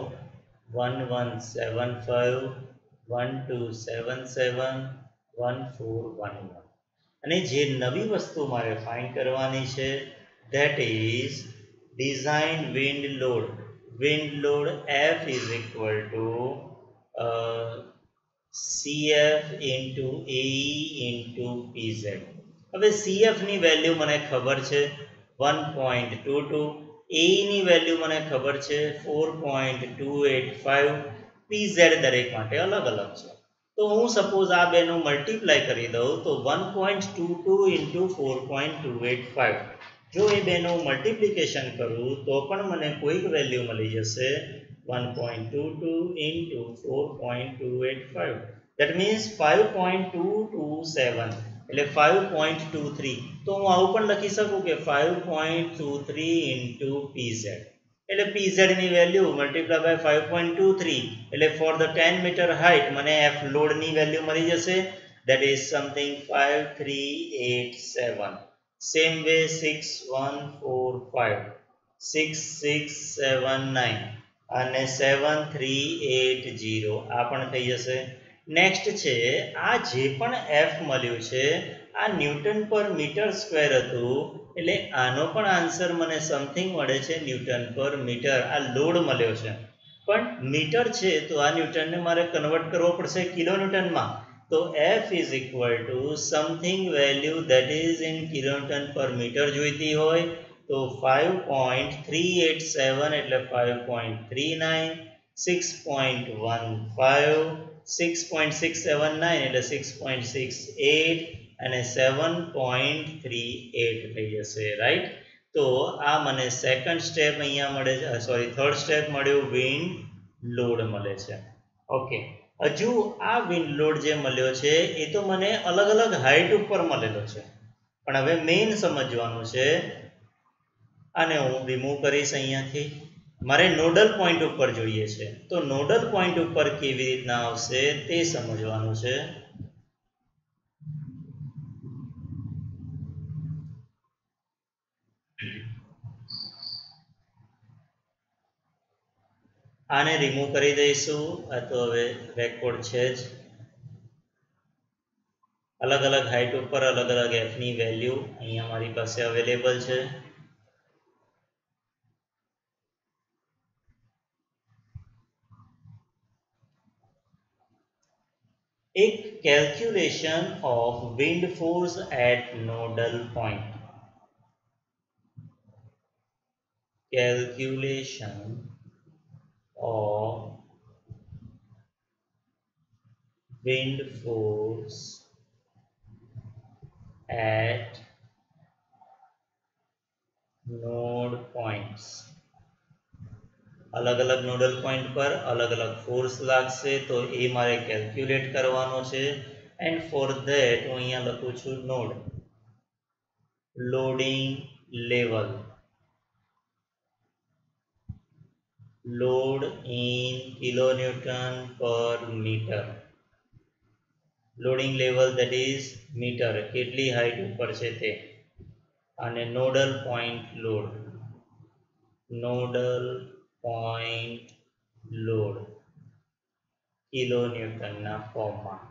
1175 1277 1411. અને જે નવી વસ્તુ મારે ફાઇન્ડ કરવાની છે that is design wind load. Wind load F is equal to CF into AE into PZ. હવે CF ની વેલ્યુ મને ખબર છે 1.22, AE ની વેલ્યુ મને ખબર છે 4.285, PZ દરેક માટે અલગ અલગ છે. તો હું સપોઝ આ બેનું મલ્ટીપ્લાય કરી દઉં તો 1.22 into 4.285, જો એ બેનું મલ્ટીપ્લિકેશન કરું તો પણ મને કોઈક વેલ્યુ મળી જશે 1.22 into 4.285, that means 5.227, એટલે 5.23. તો હું આવું પણ લખી શકું કે 5.23 into PZ, એટલે PZ ની વેલ્યુ મલ્ટીપ્લાય બાય 5.23, એટલે ફોર ધ 10 મીટર હાઇટ મને F લોડ ની વેલ્યુ મળી જશે, that is something 5387. Same way 6145, 6679 અને 7380 આ પણ થઈ જશે. નેક્સ્ટ છે આ જે પણ F મળ્યું છે આ ન્યૂટન પર મીટર સ્ક્વેર હતું, એટલે આનો પણ આન્સર મને સમથિંગ મળે છે ન્યૂટન પર મીટર. આ લોડ મળ્યો છે પણ મીટર છે તો આ ન્યૂટનને મારે કન્વર્ટ કરવો પડશે કિલોન્યુટનમાં. તો F is equal to something value that is in kilonewton per meter જોઈતી હોય તો 5.387 એટલે 5.39, 6.15, 6.679 એટલે 6.68 અને 7.38 થઈ જશે, રાઈટ. તો આ મને સેકન્ડ સ્ટેપ અહીંયા મળે છે, થર્ડ સ્ટેપ મળ્યું, વિન્ડ લોડ મળે છે. ઓકે, હજુ આ વિન્ડ લોડ જે મળ્યો છે એ તો મને અલગ અલગ હાઇટ ઉપર મળેલો છે, પણ હવે મેઇન સમજવાનું છે. આને હું રિમૂવ કરીશ અહીંયાથી. મારે નોડલ પોઈન્ટ ઉપર જોઈએ છે, તો નોડલ પોઈન્ટ ઉપર કેવી રીતના આવશે તે સમજવાનું છે. આને રિમૂવ કરી દઈશું. આ તો હવે રેકોર્ડ છે જ. અલગ અલગ હાઇટ ઉપર અલગ અલગ F ની વેલ્યુ અહીંયા મારી પાસે અવેલેબલ છે. એક calculation of wind force at nodal point. Calculation of wind force at node points. અલગ અલગ નોડલ પોઈન્ટ પર અલગ અલગ ફોર્સ લાગશે તો એ મારે કેલ્ક્યુલેટ કરવાનો છે. એન્ડ ફોર ધેટ હું અહીંયા લખું છું node. Loading level, load in kilonewton per metre. Loading level that is metre, કેટલી હાઇટ ઉપર છે તે. અને nodal point load, nodal point load કિલોન્યુટનના ફોર્મમાં.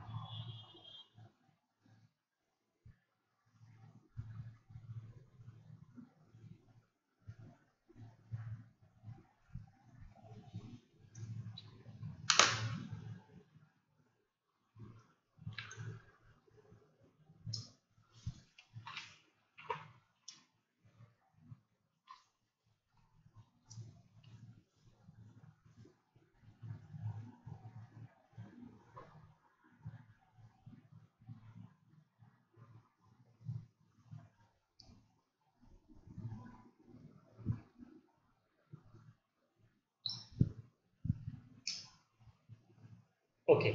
ઓકે,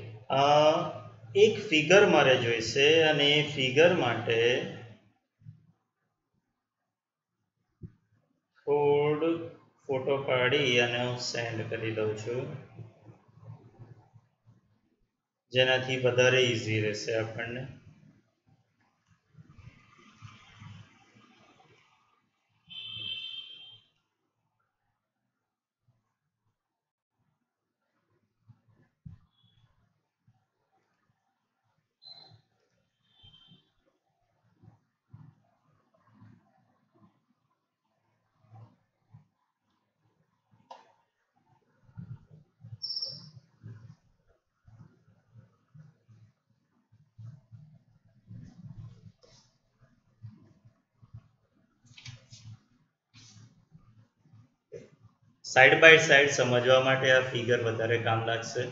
એક ફિગર મારે જોઈશે અને એ ફિગર માટે થોડું ફોટો પાડી અને હું સેન્ડ કરી દઉં છું. જેનાથી વધારે ઈઝી રહેશે આપણને. સાઈડ બાય સાઈડ સમજવા માટે આ ફિગર વધારે કામ લાગશે.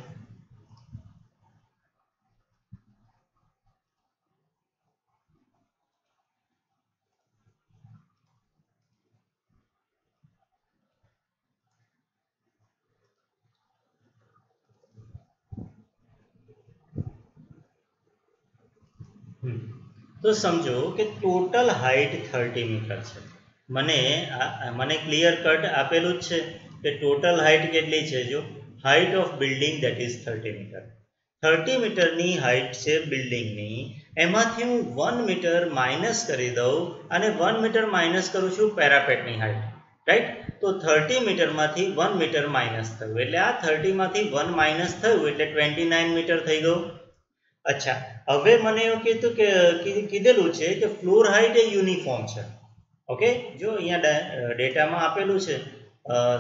તો સમજો કે ટોટલ હાઇટ 30 મીટર છે. મને ક્લિયર કટ આપેલું જ છે કે ટોટલ હાઇટ કેટલી છે. જો height of building that is 30 meter. 30 મીટરની હાઇટ છે બિલ્ડિંગની, એમાંથી હું 1 મીટર માઇનસ કરી દઉં અને 1 મીટર માઇનસ કરું છું પેરાપેટની હાઇટ, રાઈટ. તો 30 મીટરમાંથી 1 મીટર માઇનસ થયું એટલે આ 30 માંથી 1 માઇનસ થયું એટલે 29 મીટર થઈ ગયું. અચ્છા, હવે મને એવું કીધેલું છે કે ફ્લોર હાઇટ એ યુનિફોર્મ છે. ઓકે, જો અહીંયા ડેટામાં આપેલું છે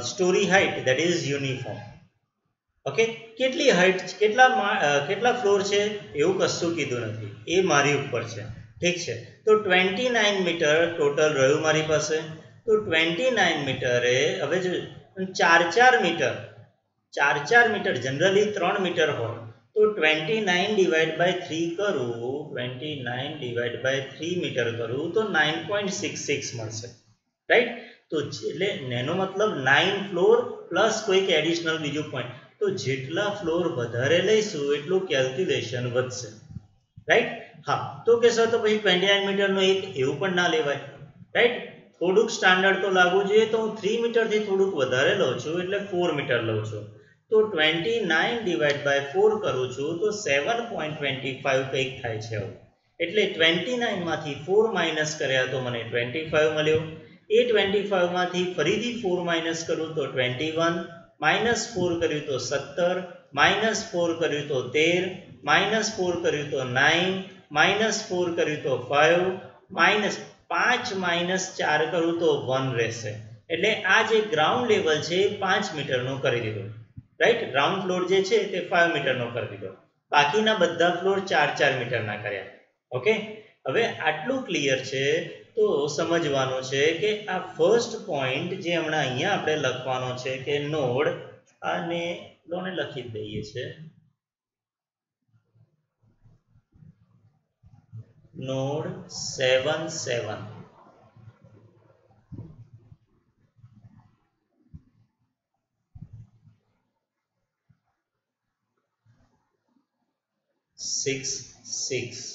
story height that is uniform. Okay, કેટલી હાઇટ, કેટલા ફ્લોર છે એવું કશું કીધું નથી, એ મારી ઉપર છે. ઠીક છે, તો 29 મીટર ટોટલ રહ્યું મારી પાસે. તો 29 મીટરે હવે જો 4 મીટર જનરલી 3 મીટર હોય, તો 29 ડિવાઈડ બાય 3 કરું, 29 ડિવાઈડ બાય 3 મીટર કરું તો 9.66 મળશે, રાઈટ. તો એટલે એનો મતલબ 9 ફ્લોર પ્લસ કોઈક એડિશનલ બીજું પોઈન્ટ. તો જેટલા ફ્લોર વધારે લઈશું એટલું કેલ્ક્યુલેશન વધશે, રાઈટ. હા, તો કે સર તો પછી 29 મીટરનું એક એવું પણ ના લેવાય, રાઈટ. થોડુંક સ્ટાન્ડર્ડ તો લાગવું જોઈએ, તો હું 3 મીટરથી થોડુંક વધારે લઉં છું એટલે 4 મીટર લઉં છું. તો 29 ડિવાઈડ બાય 4 કરું છું તો 7.25 કંઈક થાય છે આવું. એટલે 29 માંથી 4 માઇનસ કર્યા તો મને 25 મળ્યો. એ 25 માંથી ફરીથી 4 માઇનસ કરું તો 21, માઇનસ 4 કર્યું તો 17, માઇનસ 4 કર્યું તો 13, માઇનસ 4 કર્યું તો 9, માઇનસ 4 કર્યું તો 5, માઇનસ 5 માઇનસ 4 કરું તો 1 રહેશે. એટલે આ જે ગ્રાઉન્ડ લેવલ છે એ 5 મીટરનું કરી દીધું, રાઈટ. ગ્રાઉન્ડ ફ્લોર જે છે તે 5 મીટરનો કરી દીધો, બાકીના બધા ફ્લોર 4 મીટરના કર્યા. ઓકે, હવે આટલું ક્લિયર છે. તો સમજવાનું છે કે આ ફર્સ્ટ પોઈન્ટ જે હમણાં અહીંયા આપણે લખવાનો છે કે નોડ, અને લોને લખી દઈએ છે નોડ 7 7 6 6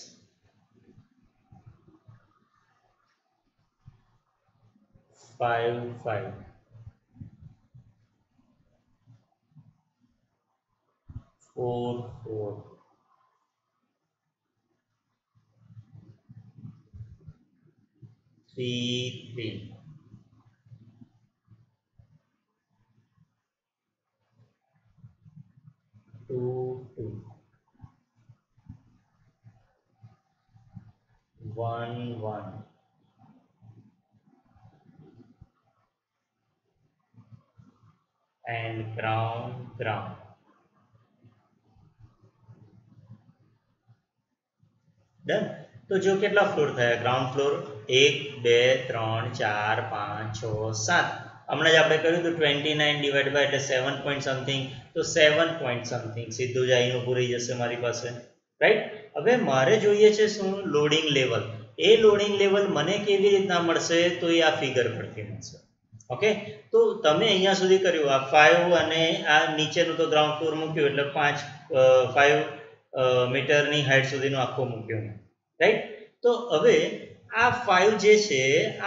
5 5 4 4 3 3 2 2 1 1 and ground. ડન. તો જો કેટલા ફ્લોર થયા ગ્રાઉન્ડ ફ્લોર? 1 2 3 4 5 6 7. હમણાં જ આપણે કર્યું તો 29 ડિવાઈડ બાય એટલે 7 પોઈન્ટ સમથિંગ, તો 7 પોઈન્ટ સમથિંગ સીધું જ અહીંનું પૂરી જશે મારી પાસે, રાઈટ. હવે મારે જોઈએ છે શું? Loading level. એ લોડિંગ લેવલ મને કેવી રીતના મળશે? તો એ આ ફિગર પરથી મળશે. ઓકે, તો તમે અહીંયા સુધી કર્યું, આ 5 અને આ નીચેનું તો ગ્રાઉન્ડ ફ્લોર મૂક્યું એટલે 5 મીટરની હાઇટ સુધીનું આખું મૂક્યું, રાઈટ. તો હવે આ 5 જે છે,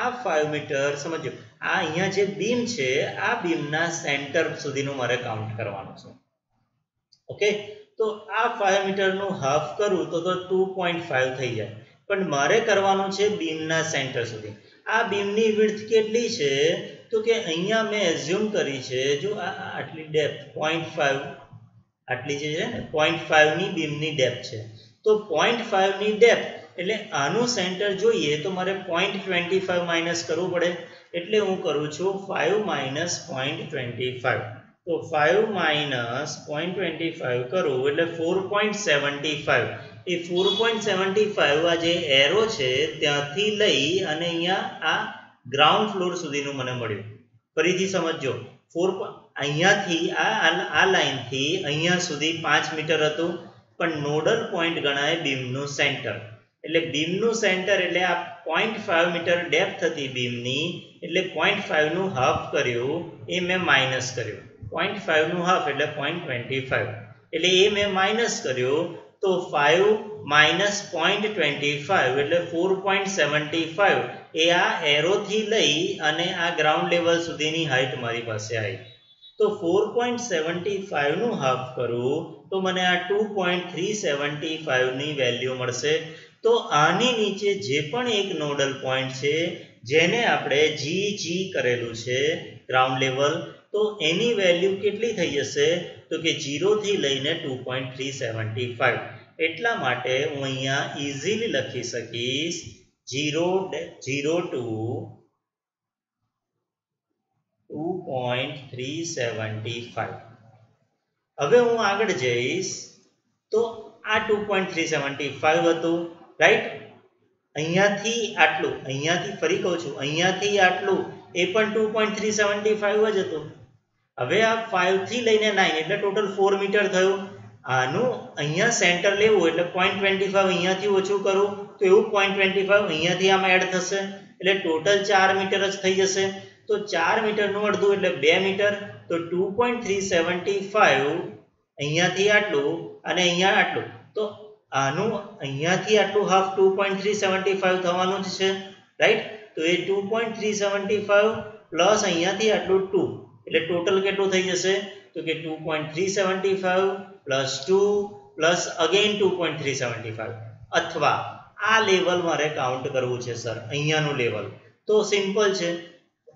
આ 5 મીટર સમજો, આ અહીંયા જે બીમ છે આ બીમના સેન્ટર સુધીનું મારે કાઉન્ટ કરવાનું છે. ઓકે, તો તો આ 5 મીટરનું હાફ કરું તો 2.5 થઈ જાય, પણ મારે કરવાનું છે બીમના સેન્ટર સુધી. આ બીમની વિડ્થ કેટલી છે તો કે અહીંયા મેં એઝ્યુમ કરી છે, જો આટલી ડેપ્થ 0.5 આટલી જે છે ને 0.5 ની બીમની ડેપ્થ છે, તો 0.5 ની ડેપ્થ એટલે આનું સેન્ટર જોઈએ તો મારે 0.25 માઇનસ કરવું પડે, એટલે હું કરું છું 5 માઇનસ 0.25. તો 5 માઇનસ 0.25 કરું એટલે 4.75. એ 4.75 આ જે એરો છે ત્યાંથી લઈ અને અહીંયા આ ગ્રાઉન્ડ ફ્લોર સુધીનું મને મળ્યું. ફરીથી સમજો, અહીંયાથી આ લાઈનથી અહીંયા સુધી 5 મીટર હતું, પણ નોડલ પોઈન્ટ ગણાય બીમનું સેન્ટર. એટલે બીમનું સેન્ટર એટલે આ 0.5 મીટર ડેપ્થ હતી બીમની, એટલે 0.5 નું હાફ કર્યું એ મેં માઇનસ કર્યું. 0.5 નું હાફ એટલે 0.25, એટલે એ મેં માઇનસ કર્યું. તો 5 માઇનસ 0.25 એટલે 4.75 એ આ એરોથી લઈ અને આ ગ્રાઉન્ડ લેવલ સુધીની હાઈટ મારી પાસે આવી. તો 4.75 નું હાફ કરું તો મને આ 2.375 ની વેલ્યુ મળશે. તો આની નીચે જે પણ એક નોડલ પોઈન્ટ છે જેને આપણે જી કરેલું છે ગ્રાઉન્ડ લેવલ, તો એની વેલ્યુ કેટલી થઈ જશે તો કે 0 થી લઈને 2.375. એટલા માટે હું અહીંયા ઇઝીલી લખી શકીશ 0 to 2.375. હવે હું આગળ જઈશ તો આ 2.375 હતું, રાઈટ. અહીંયાથી આટલું, અહીંયાથી ફરી કહું છું, અહીંયાથી આટલું એ પણ 2.375 જ હતું. હવે આ 5 થી લઈને 9 એટલે ટોટલ 4 મીટર થયું. આનું અહીંયા સેન્ટર લેવું એટલે 0.25 અહીંયાથી ઓછું કરું તો એવું 0.25 અહીંયાથી આમાં એડ થશે, એટલે ટોટલ 4 મીટર જ થઈ જશે. તો 4 મીટરનું અડધું એટલે 2 મીટર. તો 2.375 અહીંયાથી આટલું અને અહીંયા આટલું, તો આનું અહીંયાથી આટલું હાફ 2.375 થવાનું જ છે, રાઈટ. તો એ 2.375 પ્લસ અહીંયાથી આટલું 2 એટલે ટોટલ કેટલું થઈ જશે તો કે 2.375 પ્લસ 2 પ્લસ અગેન 2.375. અથવા આ લેવલ મારે કાઉન્ટ કરવું છે સર, અહીંયાનું લેવલ, તો સિમ્પલ છે.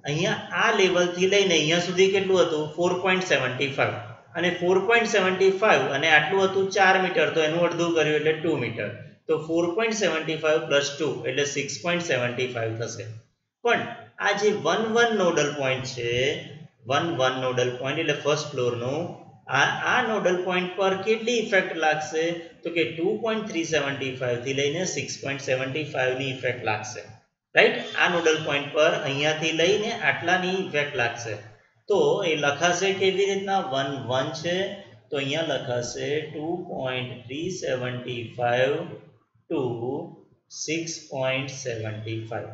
અહીંયા આ લેવલથી લઈને અહીંયા સુધી કેટલું હતું 4.75, અને 4.75 અને આટલું હતું 4 મીટર, તો એનું અડધું કર્યું એટલે 2 મીટર. તો 4.75 પ્લસ 2 એટલે 6.75 થશે. પણ આ જે 1 નોડલ પોઈન્ટ છે, 1 નોડલ પોઈન્ટ એટલે ફર્સ્ટ ફ્લોરનું, આ નોડલ પોઈન્ટ પર કેટલી ઇફેક્ટ લાગશે તો કે 2.375 થી લઈને 6.75 ની ઇફેક્ટ લાગશે, રાઈટ. આ નોડલ પોઈન્ટ પર અહીંયાથી લઈને આટલાની ઇફેક્ટ લાગશે. તો એ લખાશે કેવી રીતના, 1 છે તો અહીંયા લખાશે 2.375 to 6.75.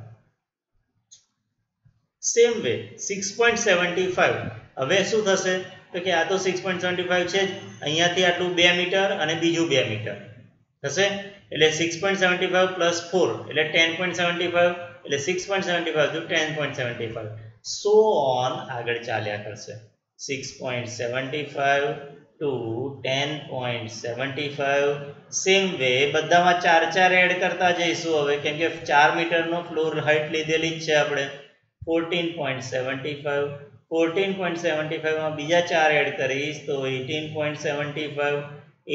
સેમ વે 6.75 હવે શું થશે તો કે આ તો 6.75 છે જ, અહીંયાથી આટલું 2 મીટર અને બીજું 2 મીટર થશે, એટલે 6.75 પ્લસ 4 એટલે 10.75, એટલે 6.75 to 10.75 સો ઓન આગળ ચાલ્યા કરશે. 6.75 to 10.75. સેમ વે બધામાં 4 એડ કરતા જઈશું હવે, કેમ કે 4 મીટરનો ફ્લોર હાઈટ લીધેલી જ છે આપણે. 14.75 માં બીજા 4 એડ કરીશ તો 18.75,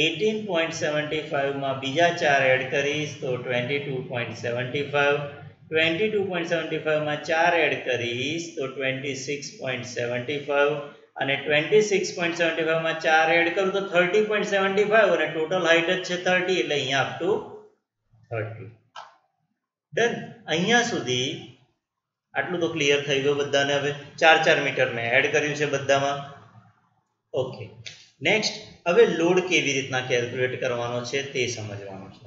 18.75 માં બીજા 4 એડ કરીશ તો 22.75, 22.75 માં 4 એડ કરીશ તો 26.75, અને 26.75 માં 4 એડ કરું તો 30.75, અને ટોટલ હાઈટ જ છે 30, એટલે અહીંયા અપ ટુ 30. ડન. અહીંયા સુધી આટલું તો ક્લિયર થઈ ગયું બધાને. હવે 4 મીટર મેં એડ કર્યું છે બધામાં. ઓકે, નેક્સ્ટ હવે લોડ કેવી રીતના કેલ્ક્યુલેટ કરવાનો છે તે સમજવાનું છે.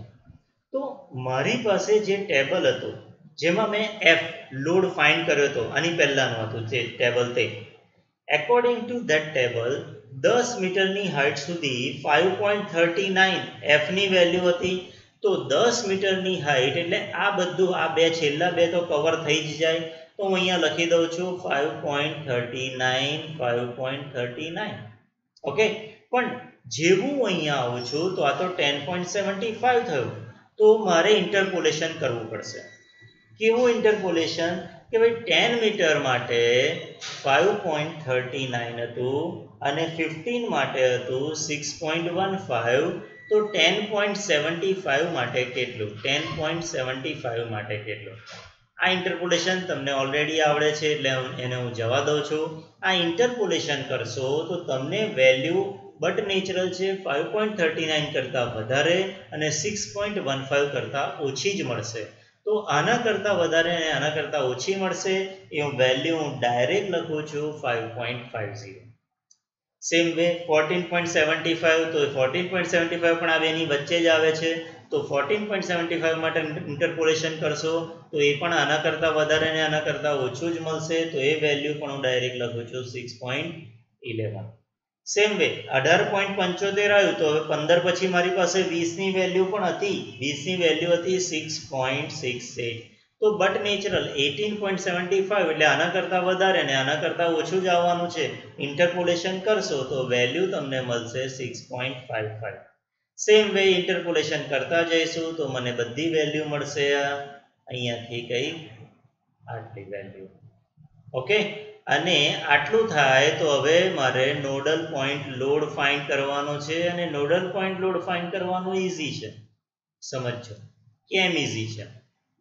તો મારી પાસે જે ટેબલ હતું જેમાં મેં એફ લોડ ફાઇન્ડ કર્યો હતો, આની પહેલાનું હતું જે ટેબલ, તે એકોર્ડિંગ ટુ ધેટ ટેબલ 10 મીટરની હાઈટ સુધી 5.39 એફની વેલ્યુ હતી. તો 10 મીટરની હાઈટ એટલે આ બધું, આ બે છેલ્લા બે તો કવર થઈ જ જાય, તો હું અહીંયા લખી દઉં છું 5.39. ઓકે, પણ જેવું અહીંયા આવું છું તો આ તો 10.75 થયું, તો મારે ઇન્ટરપોલેશન કરવું પડશે. કેવું ઇન્ટરપોલેશન કે ભાઈ 10 મીટર માટે 5.39 હતું અને 15 માટે હતું 6.15, તો 10.75 માટે કેટલું, 10.75 માટે કેટલું. આ ઇન્ટરપોલેશન તમને ઓલરેડી આવડે છે એટલે એને હું જવા દઉં છું. આ ઇન્ટરપોલેશન કરશો તો તમને વેલ્યુ બટ નેચરલ છે 5.39 કરતાં વધારે અને 6.15 કરતાં ઓછી જ મળશે. તો આના કરતાં વધારે અને આના કરતાં ઓછી મળશે એ વેલ્યુ હું ડાયરેક્ટ લખું છું 5.50. સેમ વે 14.75, તો 14.75 પણ આ બેની વચ્ચે જ આવે છે, તો 14.75 માટે ઇન્ટરપોલેશન કરશો તો એ પણ આના કરતાં વધારે અને આના કરતાં ઓછું જ મળશે, તો એ વેલ્યુ પણ હું ડાયરેક્ટ લખું છું 6.11. સેમ વે 18.75 આવ્યું, તો હવે 15 પછી મારી પાસે 20 ની વેલ્યુ પણ હતી, 20 ની વેલ્યુ હતી 6.68, તો બટ નેચરલ 18.75 એટલે આના કરતાં વધારે અને આના કરતાં ઓછું જ આવવાનું છે. ઇન્ટરપોલેશન કરશો તો વેલ્યુ તમને મળશે 6.55. સેમ વે ઇન્ટરપોલેશન કરતા જઈશું તો મને બધી વેલ્યુ મળશે અહીંયાથી કંઈક આટલી વેલ્યુ. ઓકે, અને આટલું થાય તો હવે મારે નોડલ પોઈન્ટ લોડ ફાઇન્ડ કરવાનો છે, અને નોડલ પોઈન્ટ લોડ ફાઇન્ડ કરવાનું ઈઝી છે. સમજો કેમ ઈઝી છે.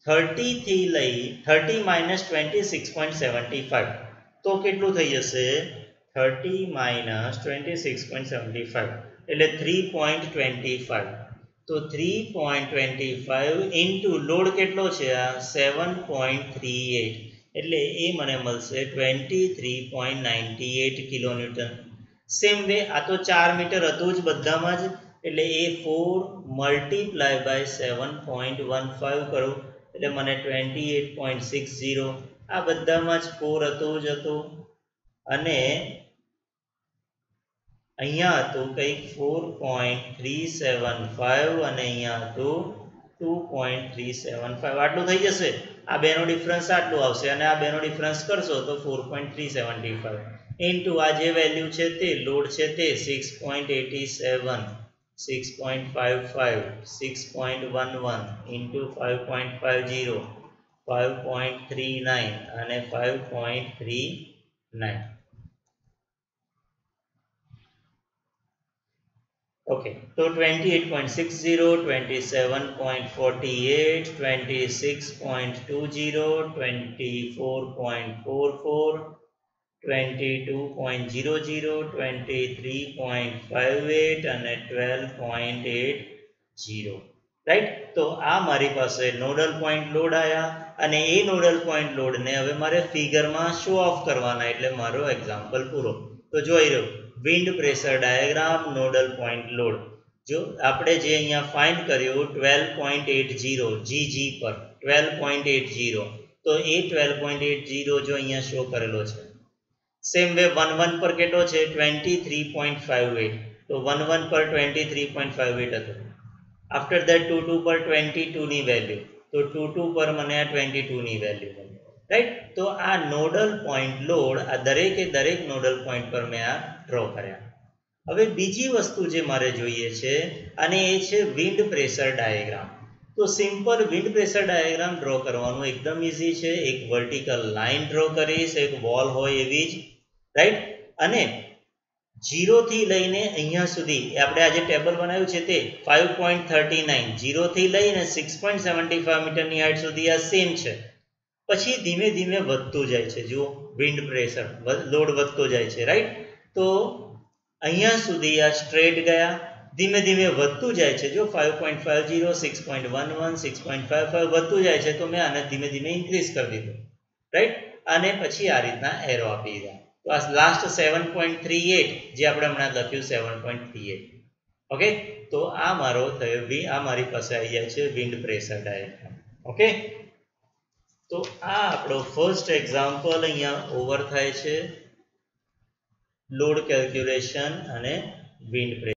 30 થી લઈ 30 માઇનસ 26.75 તો કેટલું થઈ જશે, 30 માઇનસ 26.75 એટલે 3.25, તો 3.25 ઇન્ટુ લોડ કેટલો છે આ 7.38 એટલે એ મને મળશે 23.98 કિલોન્યુટન. સેમ વે આ તો 4 મીટર હતું જ બધામાં જ, એટલે એ 4 મલ્ટીપ્લાય બાય 7.15 કરું એટલે મને 28.60, આ બધામાં જ 4 હતું જ હતું, અને અહીંયા હતું કંઈક 4.375 અને અહીંયા હતું 2.375, આટલું થઈ જશે. આ બેનો ડિફરન્સ આટલું આવશે અને આ બેનો ડિફરન્સ કરશો તો 4.375 ઇન્ટુ આ જે વેલ્યુ છે તે લોડ છે તે 6.87, 6.55, 6.11 ઇન્ટુ 5.50, 5.39 અને 5.39. ઓકે, તો 28.60, 27.48, 26.20, 24.44, 22.00, 23.58 અને 12.80. રાઈટ, તો આ મારી પાસે નોડલ પોઈન્ટ લોડ આવ્યા, અને એ નોડલ પોઈન્ટ લોડને હવે મારે ફિગરમાં શો ઓફ કરવાના, એટલે મારો એક્ઝામ્પલ પૂરો. તો જોઈ રહ્યો wind pressure diagram, nodal point load. જો આપણે જે અહીંયા ફાઇન્ડ કર્યું 12.80 જીજી પર 12.80, તો એ 12.80 જો અહીંયા શો કરેલો છે. સેમ વે 11 પર કેટલો છે 23.58, તો 11 પર 23.58 હતું. આફ્ટર ધેટ 22 પર 22 ની વેલ્યુ, તો 22 પર મને આ 22 ની વેલ્યુ મળી. રાઈટ, તો આ નોડલ પોઈન્ટ લોડ, આ દરેકે દરેક નોડલ પોઈન્ટ પર મેં આ ડ્રો કર્યા. હવે બીજી વસ્તુ જે મારે જોઈએ છે અને એ છે વિન્ડ પ્રેશર ડાયાગ્રામ. તો simple wind pressure diagram draw કરવાનું એકદમ ઇઝી છે. એક વર્ટિકલ લાઇન ડ્રો કરીશ, એક વોલ હોય એવી જ. રાઈટ, અને 0 થી લઈને અહીંયા સુધી આપણે આજે ટેબલ બનાવ્યું છે તે 5.39, 0 થી લઈને 6.75 મીટરની હાઇટ સુધી આ સેમ છે. પછી ધીમે ધીમે વધતું જાય છે, જુઓ વિન્ડ પ્રેશર લોડ વધતો જાય છે. રાઈટ, તો અહીંયા સુધી આ સ્ટ્રેટ ગયા, ધીમે ધીમે વધતું જાય છે. જો 5.50, 6.11, 6.55 વધતું જાય છે, તો મેં આને ધીમે ધીમે ઇન્ક્રીઝ કરી દીધું. રાઈટ, અને પછી આ રીતના એરો આપી દીધા. તો આ લાસ્ટ 7.38 જે આપણે હમણાં લખ્યું 7.38. ઓકે, તો આ મારો થયો આ મારી પાસે આવી જાય છે વિન્ડ પ્રેશર ડાયાગ્રામ. ઓકે, તો આ આપણો ફર્સ્ટ એક્ઝામ્પલ અહીંયા ઓવર થાય છે લોડ કેલ્ક્યુલેશન અને વિન્ડ પ્રેશર.